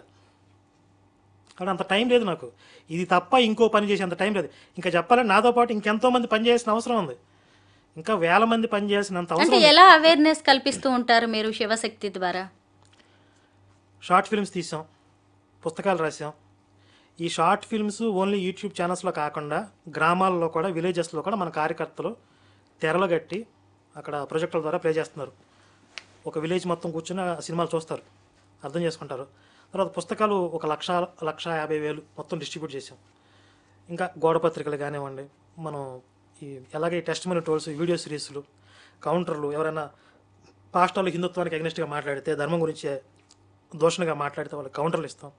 అక్కడ అంత టైం లేదు నాకు. ఇది తప్ప ఇంకో పని చేసే అంత టైం లేదు. ఇంకా చెప్పాలంటే నాతో పాటు ఇంకెంతో మంది పని చేయాల్సిన అవసరం ఉంది, ఇంకా వేల మంది పని చేయాల్సినంత అవసరం. అంటే ఎలా అవేర్నెస్ కల్పిస్తూ ఉంటారు మీరు శివశక్తి ద్వారా? షార్ట్ ఫిల్మ్స్ తీసాం, పుస్తకాలు రాసాం. ఈ షార్ట్ ఫిల్మ్స్ ఓన్లీ యూట్యూబ్ ఛానల్స్లో కాకుండా గ్రామాల్లో కూడా, విలేజెస్లో కూడా మన కార్యకర్తలు తెరలు కట్టి అక్కడ ప్రొజెక్టుల ద్వారా ప్లే చేస్తున్నారు. ఒక విలేజ్ మొత్తం కూర్చొని సినిమాలు చూస్తారు, అర్థం చేసుకుంటారు. తర్వాత పుస్తకాలు 1,50,000 మొత్తం డిస్ట్రిబ్యూట్ చేసాం. ఇంకా గోడ పత్రికలు కానివ్వండి, మనం అలాగే టెస్ట్ మనీ టోల్స్, వీడియో సిరీస్లు, కౌంటర్లు. ఎవరైనా పాస్టర్లు హిందుత్వానికి అగ్నెస్ట్గా మాట్లాడితే, ధర్మం గురించి దోషణగా మాట్లాడితే వాళ్ళకి కౌంటర్లు ఇస్తాం.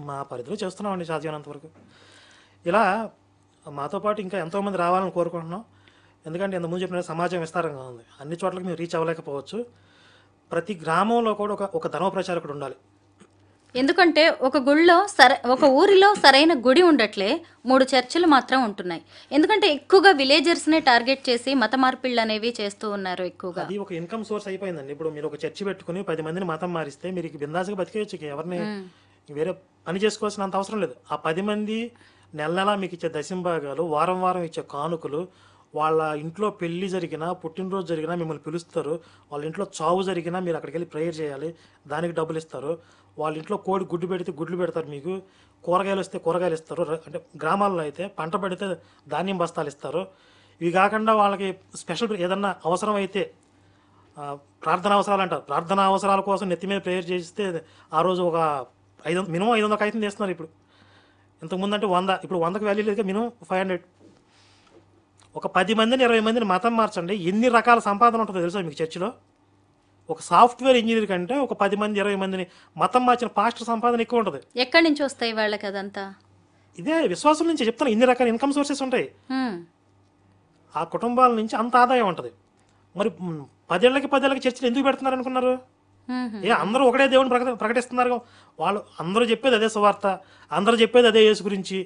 మా పరిధిలో చేస్తున్నామండి సాధ్యమైనంత వరకు. ఇలా మాతో పాటు ఇంకా ఎంతోమంది రావాలని కోరుకుంటున్నాం. ఎందుకంటే ఇంతకుముందు చెప్పిన సమాజం విస్తారంగా ఉంది, అన్ని చోట్లకి మేము రీచ్ అవ్వలేకపోవచ్చు. ప్రతి గ్రామంలో కూడా ఒక ధర్మ ప్రచారకుడు ఉండాలి. ఎందుకంటే ఒక ఊరిలో సరైన గుడి ఉండట్లే, 3 చర్చిలు మాత్రం ఉంటున్నాయి. ఎందుకంటే ఎక్కువగా విలేజర్స్నే టార్గెట్ చేసి మత మార్పిళ్ళు అనేవి చేస్తూ ఉన్నారు ఎక్కువగా. అది ఒక ఇన్కమ్ సోర్స్ అయిపోయిందండి. ఇప్పుడు మీరు ఒక చర్చి పెట్టుకుని 10 మందిని మతం మారిస్తే మీరు బిందాసుగా బతికేయచ్చు, ఎవరిని వేరే పని చేసుకోవాల్సినంత అవసరం లేదు. ఆ 10 మంది నెల నెలా మీకు ఇచ్చే దశంభాగాలు, వారం వారం ఇచ్చే కానుకలు, వాళ్ళ ఇంట్లో పెళ్లి జరిగినా పుట్టినరోజు జరిగినా మిమ్మల్ని పిలుస్తారు. వాళ్ళ ఇంట్లో చావు జరిగినా మీరు అక్కడికి వెళ్ళి ప్రేయర్ చేయాలి, దానికి డబ్బులు ఇస్తారు. వాళ్ళ ఇంట్లో కోడి గుడ్డు పెడితే గుడ్లు పెడతారు, మీకు కూరగాయలు వస్తే కూరగాయలు ఇస్తారు. అంటే గ్రామాల్లో అయితే పంట పడితే ధాన్యం బస్తాలు ఇస్తారు. ఇవి కాకుండా వాళ్ళకి స్పెషల్ ఏదన్నా అవసరం అయితే ప్రార్థన అవసరాలు అంటారు, ప్రార్థన అవసరాల కోసం నెత్తి మీద ప్రేయర్ చేస్తే ఆ రోజు ఒక మినిమం 500 కాగితం చేస్తున్నారు ఇప్పుడు. ఇంతకుముందు అంటే 100, ఇప్పుడు 100కి వాల్యూ లేదు, మినిమం 500. ఒక 10 మందిని 20 మందిని మతం మార్చండి, ఎన్ని రకాల సంపాదన ఉంటుందో తెలుసా మీకు చర్చిలో? ఒక సాఫ్ట్వేర్ ఇంజనీర్ కంటే ఒక 10 మంది 20 మందిని మతం మార్చిన పాస్టర్ సంపాదన ఎక్కువ ఉంటుంది. ఎక్కడి నుంచి వస్తాయి వాళ్ళకి అదంతా? ఇదే విశ్వాసం నుంచి చెప్తాను, ఇన్ని రకాల ఇన్కమ్ సోర్సెస్ ఉంటాయి. ఆ కుటుంబాల నుంచి అంత ఆదాయం ఉంటుంది. మరి 10 ఏళ్ళకి చర్చలు ఎందుకు పెడుతున్నారు అనుకున్నారు? అందరూ ఒకటే దేవుని ప్రకటిస్తున్నారు. వాళ్ళు అందరూ చెప్పేది అదే సువార్త, అందరూ చెప్పేది అదే యేసు గురించి.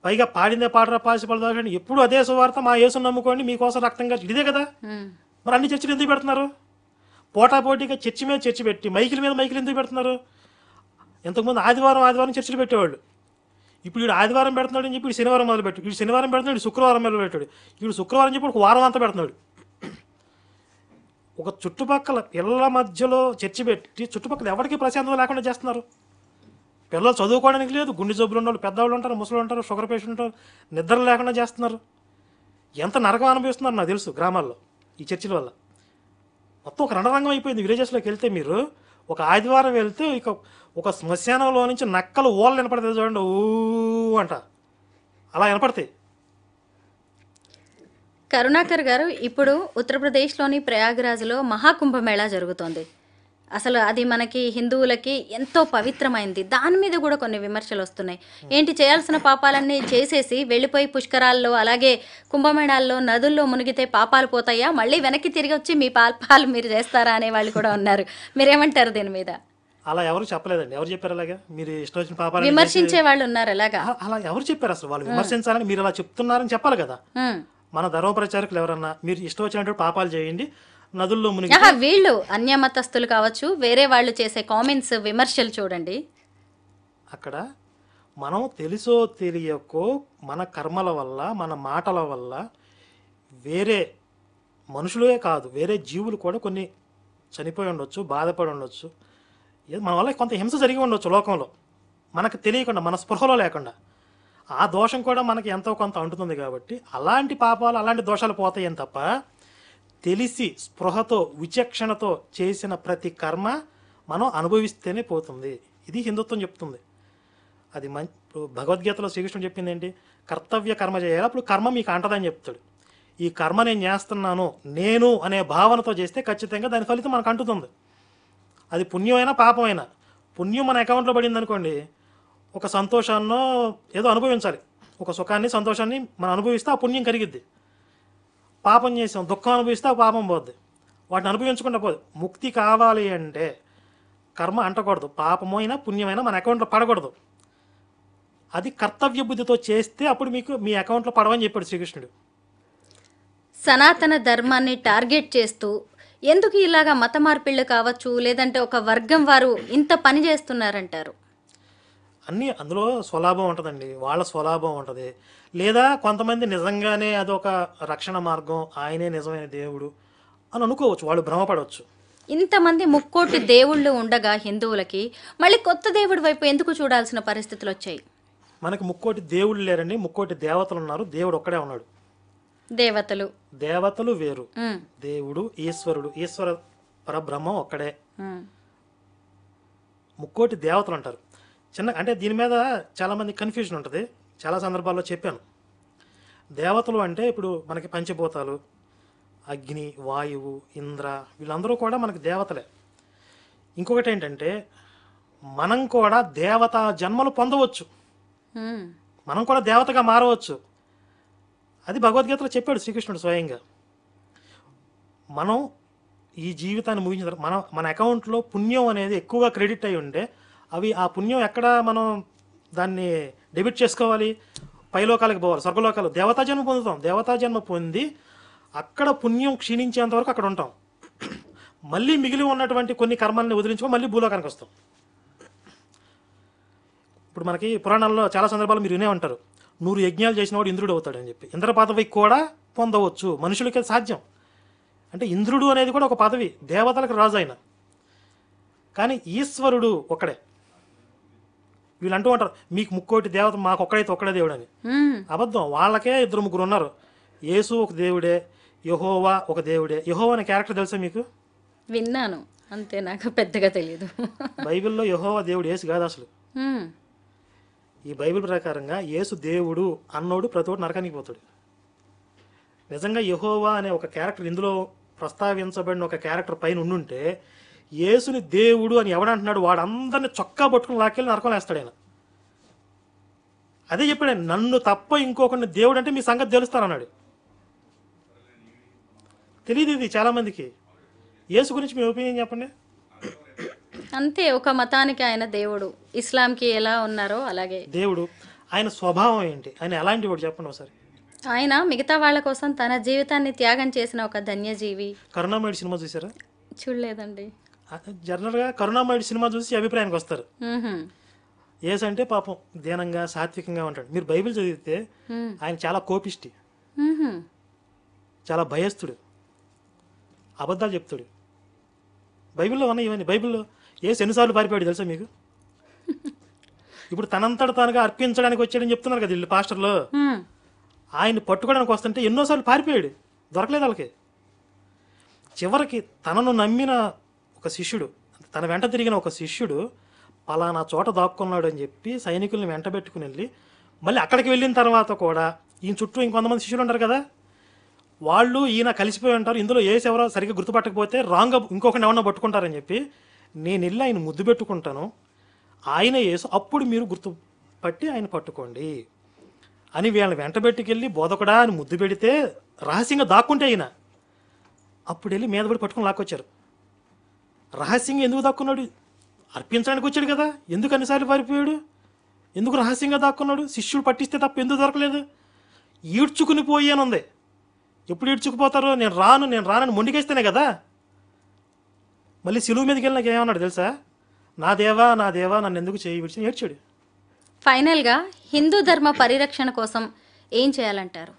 పైగా పాడిందే పాడరా పాసిపడదాని ఎప్పుడు అదే సువార్త, మా యేసుని నమ్ముకోండి మీకోసం రక్తంగా, ఇదే కదా. మరి అన్ని చర్చలు ఎందుకు పెడుతున్నారు? పోటాపోటీగా చర్చి మీద చర్చి పెట్టి మైకిల మీద మైకిలు ఎందుకు పెడుతున్నారు? ఇంతకుముందు ఆదివారం చర్చలు పెట్టేవాళ్ళు. ఇప్పుడు వీడు ఆదివారం పెడుతున్నాడు అని చెప్పి వీడు శనివారం మొదలు పెట్టాడు, వీడు శనివారం పెడుతున్నాడు, శుక్రవారం మొదలు పెట్టాడు, వీడు శుక్రవారం చెప్పి ఒక వారం అంతా పెడుతున్నాడు. ఒక చుట్టుపక్కల పిల్లల మధ్యలో చర్చి పెట్టి చుట్టుపక్కల ఎవరికి ప్రశాంతం లేకుండా చేస్తున్నారు. పిల్లలు చదువుకోవడానికి లేదు, గుండె జబ్బులు ఉన్న వాళ్ళు, పెద్దవాళ్ళు ఉంటారు, ముసలు ఉంటారు, షుగర్ పేషెంట్ ఉంటారు, నిద్ర లేకుండా చేస్తున్నారు. ఎంత నరకం అనుభవిస్తున్నారు నాకు తెలుసు గ్రామాల్లో ఈ చర్చిల వల్ల. మొత్తం ఒక రణరంగం అయిపోయింది. విలేజెస్లోకి వెళ్తే మీరు ఒక ఆదివారం వెళ్తే ఇక ఒక శ్మశానంలో నుంచి నక్కలు ఓళ్ళు వినపడతాయి చూడండి, ఊ అంట అలా వినపడతాయి. కరుణాకర్ గారు, ఇప్పుడు ఉత్తరప్రదేశ్లోని ప్రయాగ్రాజ్లో మహాకుంభమేళా జరుగుతోంది. అసలు అది మనకి హిందువులకి ఎంతో పవిత్రమైంది. దాని మీద కూడా కొన్ని విమర్శలు వస్తున్నాయి. ఏంటి, చేయాల్సిన పాపాలన్నీ చేసేసి వెళ్ళిపోయి పుష్కరాల్లో అలాగే కుంభమేళాల్లో నదుల్లో మునిగితే పాపాలు పోతాయా, మళ్ళీ వెనక్కి తిరిగి వచ్చి మీ పాపాలు మీరు చేస్తారా అనే వాళ్ళు కూడా ఉన్నారు. మీరేమంటారు దీని మీద? అలా ఎవరు చెప్పలేదండి. ఎవరు చెప్పారు అలాగా? మీరు ఇష్టం వచ్చిన పాపాలు విమర్శించే వాళ్ళు ఉన్నారు. అలాగా అలా ఎవరు చెప్పారు? అసలు వాళ్ళు విమర్శించాలని మీరు అలా చెప్తున్నారని చెప్పాలి కదా. మన ధర్మ ప్రచారకులు ఎవరన్నా మీరు ఇష్టం వచ్చినట్టు పాపాలు చేయండి, నదుల్లో మునిగి, వీళ్ళు అన్యమతస్తులు కావచ్చు, వేరే వాళ్ళు చేసే కామెంట్స్ విమర్శలు చూడండి. అక్కడ మనం తెలుసో తెలియకో మన కర్మల వల్ల మన మాటల వల్ల వేరే మనుషులే కాదు వేరే జీవులు కూడా కొన్ని చనిపోయి ఉండొచ్చు, బాధపడి ఉండొచ్చు, మన వల్ల కొంత హింస జరిగి ఉండొచ్చు లోకంలో, మనకు తెలియకుండా మన స్పృహలో లేకుండా. ఆ దోషం కూడా మనకి ఎంతో కొంత అంటుతుంది. కాబట్టి అలాంటి పాపాలు అలాంటి దోషాలు పోతాయని తప్ప తెలిసి స్పృహతో విచక్షణతో చేసిన ప్రతి కర్మ మనం అనుభవిస్తేనే పోతుంది. ఇది హిందుత్వం చెప్తుంది. అది భగవద్గీతలో శ్రీకృష్ణుడు చెప్పింది ఏంటి? కర్తవ్య కర్మ చేయాలి, అప్పుడు కర్మ మీకు అంటదని చెప్తాడు. ఈ కర్మ నేను చేస్తున్నాను నేను అనే భావనతో చేస్తే ఖచ్చితంగా దాని ఫలితం మనకు అంటుతుంది. అది పుణ్యమైనా పాపమైనా. పుణ్యం మన అకౌంట్లో పడింది అనుకోండి, ఒక సంతోషాన్నో ఏదో అనుభవించాలి, ఒక సుఖాన్ని సంతోషాన్ని మనం అనుభవిస్తే ఆ పుణ్యం కరిగిద్ది. పాపం చేసాం, దుఃఖం అనుభవిస్తే ఆ పాపం పోద్ది, వాటిని అనుభవించకుండా పోదు. ముక్తి కావాలి అంటే కర్మ అంటకూడదు, పాపమైనా పుణ్యమైనా మన అకౌంట్లో పడకూడదు. అది కర్తవ్య బుద్ధితో చేస్తే అప్పుడు మీకు మీ అకౌంట్లో పడవని చెప్పాడు శ్రీకృష్ణుడు. సనాతన ధర్మాన్ని టార్గెట్ చేస్తూ ఎందుకు ఇలాగా మత మార్పిళ్ళు కావచ్చు, లేదంటే ఒక వర్గం వారు ఇంత పని చేస్తున్నారంటారు? అన్నీ అందులో స్వలాభం ఉంటుందండి, వాళ్ళ స్వలాభం ఉంటుంది. లేదా కొంతమంది నిజంగానే అదొక రక్షణ మార్గం, ఆయనే నిజమైన దేవుడు అని అనుకోవచ్చు, వాళ్ళు భ్రమపడవచ్చు. ఇంతమంది ముక్కోటి దేవుళ్ళు ఉండగా హిందువులకి మళ్ళీ కొత్త దేవుడి వైపు ఎందుకు చూడాల్సిన పరిస్థితులు వచ్చాయి? మనకి ముక్కోటి దేవుళ్ళు లేరండి, ముక్కోటి దేవతలు ఉన్నారు, దేవుడు ఒక్కడే ఉన్నాడు. దేవతలు వేరు, దేవుడు ఈశ్వరుడు, ఈశ్వర పరబ్రహ్మం ఒక్కడే. ముక్కోటి దేవతలు అంటారు. అంటే దీని మీద చాలామంది కన్ఫ్యూజన్ ఉంటుంది. చాలా సందర్భాల్లో చెప్పాను. దేవతలు అంటే ఇప్పుడు మనకి పంచభూతాలు, అగ్ని, వాయువు, ఇంద్ర, వీళ్ళందరూ కూడా మనకి దేవతలే. ఇంకొకటి ఏంటంటే మనం కూడా దేవతా జన్మలు పొందవచ్చు, మనం కూడా దేవతగా మారవచ్చు. అది భగవద్గీతలో చెప్పాడు శ్రీకృష్ణుడు స్వయంగా. మనం ఈ జీవితాన్ని ముగించిన తర్వాత మన అకౌంట్లో పుణ్యం అనేది ఎక్కువగా క్రెడిట్ అయి ఉంటే అవి ఆ పుణ్యం ఎక్కడ మనం దాన్ని డెబిట్ చేసుకోవాలి? పైలోకాలకు పోవాలి, స్వర్గలోకాలు. దేవతా జన్మ పొందుతాం, దేవతా జన్మ పొంది అక్కడ పుణ్యం క్షీణించేంత వరకు అక్కడ ఉంటాం. మళ్ళీ మిగిలి ఉన్నటువంటి కొన్ని కర్మల్ని వదిలించుకొని మళ్ళీ భూలోకానికి వస్తాం. ఇప్పుడు మనకి పురాణాల్లో చాలా సందర్భాలు మీరు వినే ఉంటారు, 100 యజ్ఞాలు చేసిన వాడు ఇంద్రుడు అవుతాడని చెప్పి. ఇంద్ర పదవికి కూడా పొందవచ్చు, మనుషులకి అది సాధ్యం. అంటే ఇంద్రుడు అనేది కూడా ఒక పదవి, దేవతలకు రాజు ఆయన. కానీ ఈశ్వరుడు ఒక్కడే. వీళ్ళు అంటూ ఉంటారు మీకు ముక్కోటి దేవత, మాకు ఒక్కడైతే ఒక్కడే దేవుడు అని. అబద్ధం. వాళ్ళకే 2-3 ఉన్నారు. యేసు ఒక దేవుడే, యెహోవా ఒక దేవుడే. యెహోవా అనే క్యారెక్టర్ తెలుసా మీకు? విన్నాను అంతే, నాకు పెద్దగా తెలియదు. బైబిల్లో యెహోవా దేవుడు, యేసు కాదు అసలు. ఈ బైబిల్ ప్రకారంగా యేసు దేవుడు అన్నోడు ప్రతివాడు నరకానికి పోతాడు. నిజంగా యెహోవా అనే ఒక క్యారెక్టర్ ఇందులో ప్రస్తావించబడిన ఒక క్యారెక్టర్ పైన ఉండుంటే యేసుని దేవుడు అని ఎవడంటున్నాడు వాడు అందరిని చొక్కా పట్టుకుని లాక్కెళ్ళి నరకం వేస్తాడు ఆయన. అదే చెప్పాడు ఆయన, నన్ను తప్ప ఇంకొకరిని దేవుడు అంటే మీ సంగతి తెలుస్తానన్నాడు. తెలియదు ఇది చాలామందికి. యేసు గురించి మీ ఒపీనియన్ చెప్పండి. అంతే, ఒక మతానికి ఆయన దేవుడు, ఇస్లాంకి ఎలా ఉన్నారో అలాగే దేవుడు. ఆయన స్వభావం ఏంటి, ఆయన ఎలాంటి వాడు చెప్పండి ఒకసారి. ఆయన మిగతా వాళ్ళ కోసం తన జీవితాన్ని త్యాగం చేసిన ఒక ధన్యజీవి. కరుణామయుడు సినిమా చూసారా? చూడలేదండి. జనరల్గా కరుణామయుడు సినిమా చూసి అభిప్రాయానికి వస్తారు. మ్మ్హ్మ్. యేసు అంటే పాపం దీనంగా సాత్వికంగా ఉంటాడు. మీరు బైబిల్ చదివితే ఆయన చాలా కోపిష్టి, మ్మ్హ్మ్. చాలా భయస్థుడు, అబద్ధాలు చెప్తాడు. బైబిల్లో ఉన్నాయి ఇవన్నీ. బైబిల్లో యేసు ఎన్నిసార్లు పారిపోయాడు తెలుసా మీకు? ఇప్పుడు తనంతట తానుగా అర్పించడానికి వచ్చాడని చెప్తున్నారు కదా వీళ్ళు పాస్టర్లు. మ్మ్. ఆయన్ని పట్టుకోవడానికి వస్తుంటే ఎన్నోసార్లు పారిపోయాడు, దొరకలేదు వాళ్ళకి. చివరికి తనను నమ్మిన ఒక శిష్యుడు, తన వెంట తిరిగిన ఒక శిష్యుడు పలానా చోట దాక్కున్నాడు అని చెప్పి సైనికుల్ని వెంట పెట్టుకుని వెళ్ళి మళ్ళీ అక్కడికి వెళ్ళిన తర్వాత కూడా ఈయన చుట్టూ ఇంకొంతమంది శిష్యులు ఉంటారు కదా, వాళ్ళు ఈయన కలిసిపోయి ఉంటారు. ఇందులో యేసు ఎవరో సరిగ్గా గుర్తుపట్టకపోతే రాంగ్గా ఇంకొకరిని ఎవరన్నా పట్టుకుంటారని చెప్పి నేను వెళ్ళి ఆయన ముద్దు పెట్టుకుంటాను, ఆయన యేసు, అప్పుడు మీరు గుర్తుపట్టి ఆయన పట్టుకోండి అని వీళ్ళని వెంట పెట్టుకెళ్ళి బోధకుడా అని ముద్దు పెడితే రహస్యంగా దాక్కుంటే అయిన అప్పుడు వెళ్ళి మీద పడి పట్టుకుని లాక్కొచ్చారు. రహస్యంగా ఎందుకు దాక్కున్నాడు? అర్పించడానికి వచ్చాడు కదా, ఎందుకు అన్నిసార్లు పారిపోయాడు? ఎందుకు రహస్యంగా దాక్కున్నాడు? శిష్యుడు పట్టిస్తే తప్ప ఎందుకు దొరకలేదు? ఈడ్చుకుని పోయి అని ఉంది. ఎప్పుడు ఈడ్చుకుపోతారో, నేను రానని మొండికేస్తేనే కదా. మళ్ళీ సిలువు మీదకి వెళ్ళి నాకు ఏమన్నాడు తెలుసా? నా దేవా నన్ను ఎందుకు చేయి విడిచి ఏడ్చాడు. ఫైనల్గా హిందూ ధర్మ పరిరక్షణ కోసం ఏం చేయాలంటారు?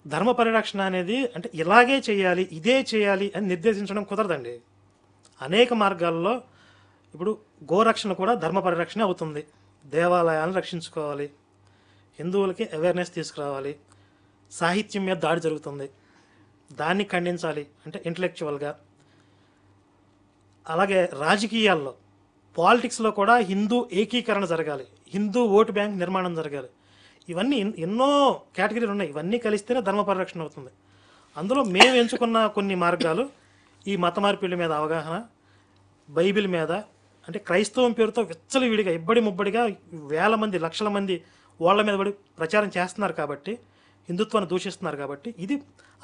ధర్మ పరిరక్షణ అనేది అంటే ఇలాగే చేయాలి, ఇదే చేయాలి అని నిర్దేశించడం కుదరదండి. అనేక మార్గాల్లో ఇప్పుడు గోరక్షణ కూడా ధర్మ పరిరక్షణ అవుతుంది. దేవాలయాలను రక్షించుకోవాలి, హిందువులకి అవేర్నెస్ తీసుకురావాలి, సాహిత్యం మీద దాడి జరుగుతుంది, దాన్ని ఖండించాలి అంటే ఇంటలెక్చువల్గా. అలాగే రాజకీయాల్లో, పాలిటిక్స్లో కూడా హిందూ ఏకీకరణ జరగాలి, హిందూ ఓటు బ్యాంక్ నిర్మాణం జరగాలి. ఇవన్నీ ఎన్నో కేటగిరీలు ఉన్నాయి. ఇవన్నీ కలిస్తేనే ధర్మ పరిరక్షణ అవుతుంది. అందులో మేము ఎంచుకున్న కొన్ని మార్గాలు ఈ మత మార్పిడి మీద అవగాహన, బైబిల్ మీద, అంటే క్రైస్తవం పేరుతో విచ్చలవిడిగా ఇబ్బడి ముబ్బడిగా వేల మంది లక్షల మంది వాళ్ళ మీద పడి ప్రచారం చేస్తున్నారు కాబట్టి, హిందుత్వాన్ని దూషిస్తున్నారు కాబట్టి ఇది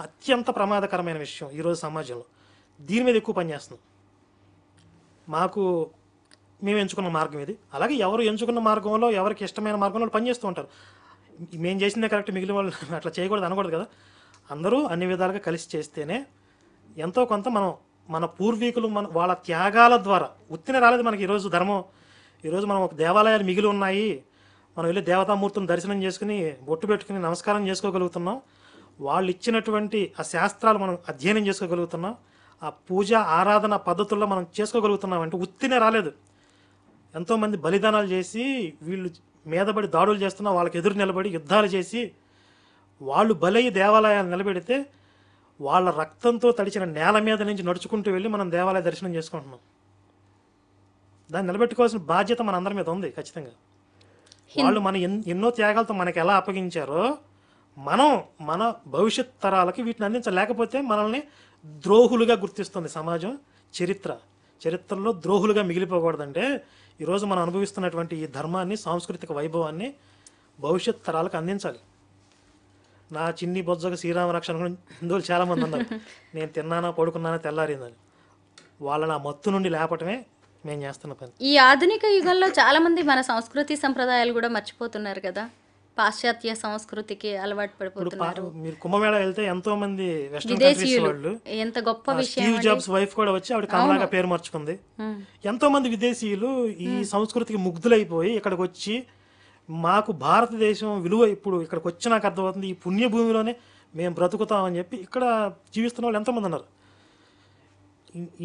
అత్యంత ప్రమాదకరమైన విషయం ఈరోజు సమాజంలో. దీని మీద ఎక్కువ పనిచేస్తున్నాం. మేము ఎంచుకున్న మార్గం ఇది. అలాగే ఎవరు ఎంచుకున్న మార్గంలో ఎవరికి ఇష్టమైన మార్గంలో పనిచేస్తూ ఉంటారు. మేము చేసిందే కరెక్ట్, మిగిలిన వాళ్ళు అట్లా చేయకూడదు అనకూడదు కదా. అందరూ అన్ని విధాలుగా కలిసి చేస్తేనే ఎంతో కొంత మన పూర్వీకులు వాళ్ళ త్యాగాల ద్వారా ఉత్తినే రాలేదు మనకి ఈరోజు ధర్మం. ఈరోజు మనం ఒక దేవాలయాలు మిగిలి ఉన్నాయి, మనం వెళ్ళి దేవతామూర్తులను దర్శనం చేసుకుని బొట్టు పెట్టుకుని నమస్కారం చేసుకోగలుగుతున్నాం. వాళ్ళు ఇచ్చినటువంటి ఆ శాస్త్రాలు మనం అధ్యయనం చేసుకోగలుగుతున్నాం, ఆ పూజ ఆరాధన పద్ధతుల్లో మనం చేసుకోగలుగుతున్నాం అంటే ఉత్తినే రాలేదు. ఎంతోమంది బలిదానాలు చేసి వీళ్ళు మీదపడి దాడులు చేస్తున్నా వాళ్ళకి ఎదురు నిలబడి యుద్ధాలు చేసి వాళ్ళు బలయ్యి దేవాలయాలు నిలబెడితే వాళ్ళ రక్తంతో తడిచిన నేల మీద నుంచి నడుచుకుంటూ వెళ్ళి మనం దేవాలయ దర్శనం చేసుకుంటున్నాం. దాన్ని నిలబెట్టుకోవాల్సిన బాధ్యత మన అందరి మీద ఉంది ఖచ్చితంగా. వాళ్ళు మన ఎన్నో త్యాగాలతో మనకి ఎలా అప్పగించారో మనం మన భవిష్యత్ తరాలకి వీటిని అందించలేకపోతే మనల్ని ద్రోహులుగా గుర్తిస్తుంది సమాజం. చరిత్రలో ద్రోహులుగా మిగిలిపోకూడదంటే ఈరోజు మనం అనుభవిస్తున్నటువంటి ఈ ధర్మాన్ని, సాంస్కృతిక వైభవాన్ని భవిష్యత్ తరాలకు అందించాలి. నా చిన్ని బొజ్జగా శ్రీరామ రక్షణ హిందువులు చాలామంది ఉన్నారు, నేను తిన్నానా పడుకున్నానా తెల్లారిందని. వాళ్ళని ఆ మత్తు నుండి లేపటమే మేము చేస్తున్న పని. ఈ ఆధునిక యుగంలో చాలా మంది మన సంస్కృతి సంప్రదాయాలు కూడా మర్చిపోతున్నారు కదా, పాశ్చాత్య సంస్కృతికి అలవాటు పడిపోతున్నారు. మీరు కుంభమేళా వెళ్తే ఎంతో మంది వెస్టర్న్ కంట్రీస్ వాళ్ళు, ఎంత గొప్ప విషయం. స్టీవ్ జాబ్స్ వైఫ్ కూడా వచ్చి ఆవిడ కమలాగా పేరు మార్చుకుంది. ఎంతో మంది విదేశీయులు ఈ సంస్కృతికి ముగ్ధులైపోయి ఇక్కడికి వచ్చి మాకు భారతదేశం విలువ ఇప్పుడు ఇక్కడికి వచ్చి నాకు అర్థమవుతుంది, ఈ పుణ్యభూమిలోనే మేము బ్రతుకుతామని చెప్పి ఇక్కడ జీవిస్తున్న వాళ్ళు ఎంతమంది ఉన్నారు.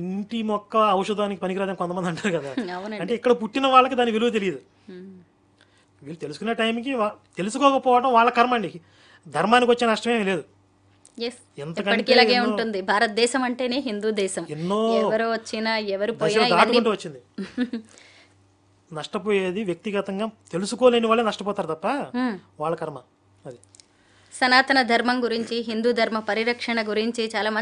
ఇంటి మొక్క ఔషధానికి పనికిరాదని కొంతమంది అంటారు కదా, అవునండి. అంటే ఇక్కడ పుట్టిన వాళ్ళకి దాని విలువ తెలియదు. ఉమ్. వీళ్ళు తెలుసుకునే టైంకి తెలుసుకోకపోవడం వాళ్ళ కర్మ అండి. ధర్మానికి వచ్చే నష్టమేం లేదు. ఎస్, ఎంతకంటే ఎప్పటికీ ఇలాగే ఉంటుంది. భారతదేశం అంటేనే హిందూ దేశం. ఎన్నో ఎవరు వచ్చినా ఎవరు దశలు పోయినా ఇవన్నీ దాటుకుంటూ వచ్చింది. నష్టపోయేది వ్యక్తిగతంగా తెలుసుకోలేని వాళ్ళే నష్టపోతారు తప్ప వాళ్ళ కర్మ అది. సనాతన ధర్మం గురించి, హిందూ ధర్మ పరిరక్షణ గురించి చాలా మంచి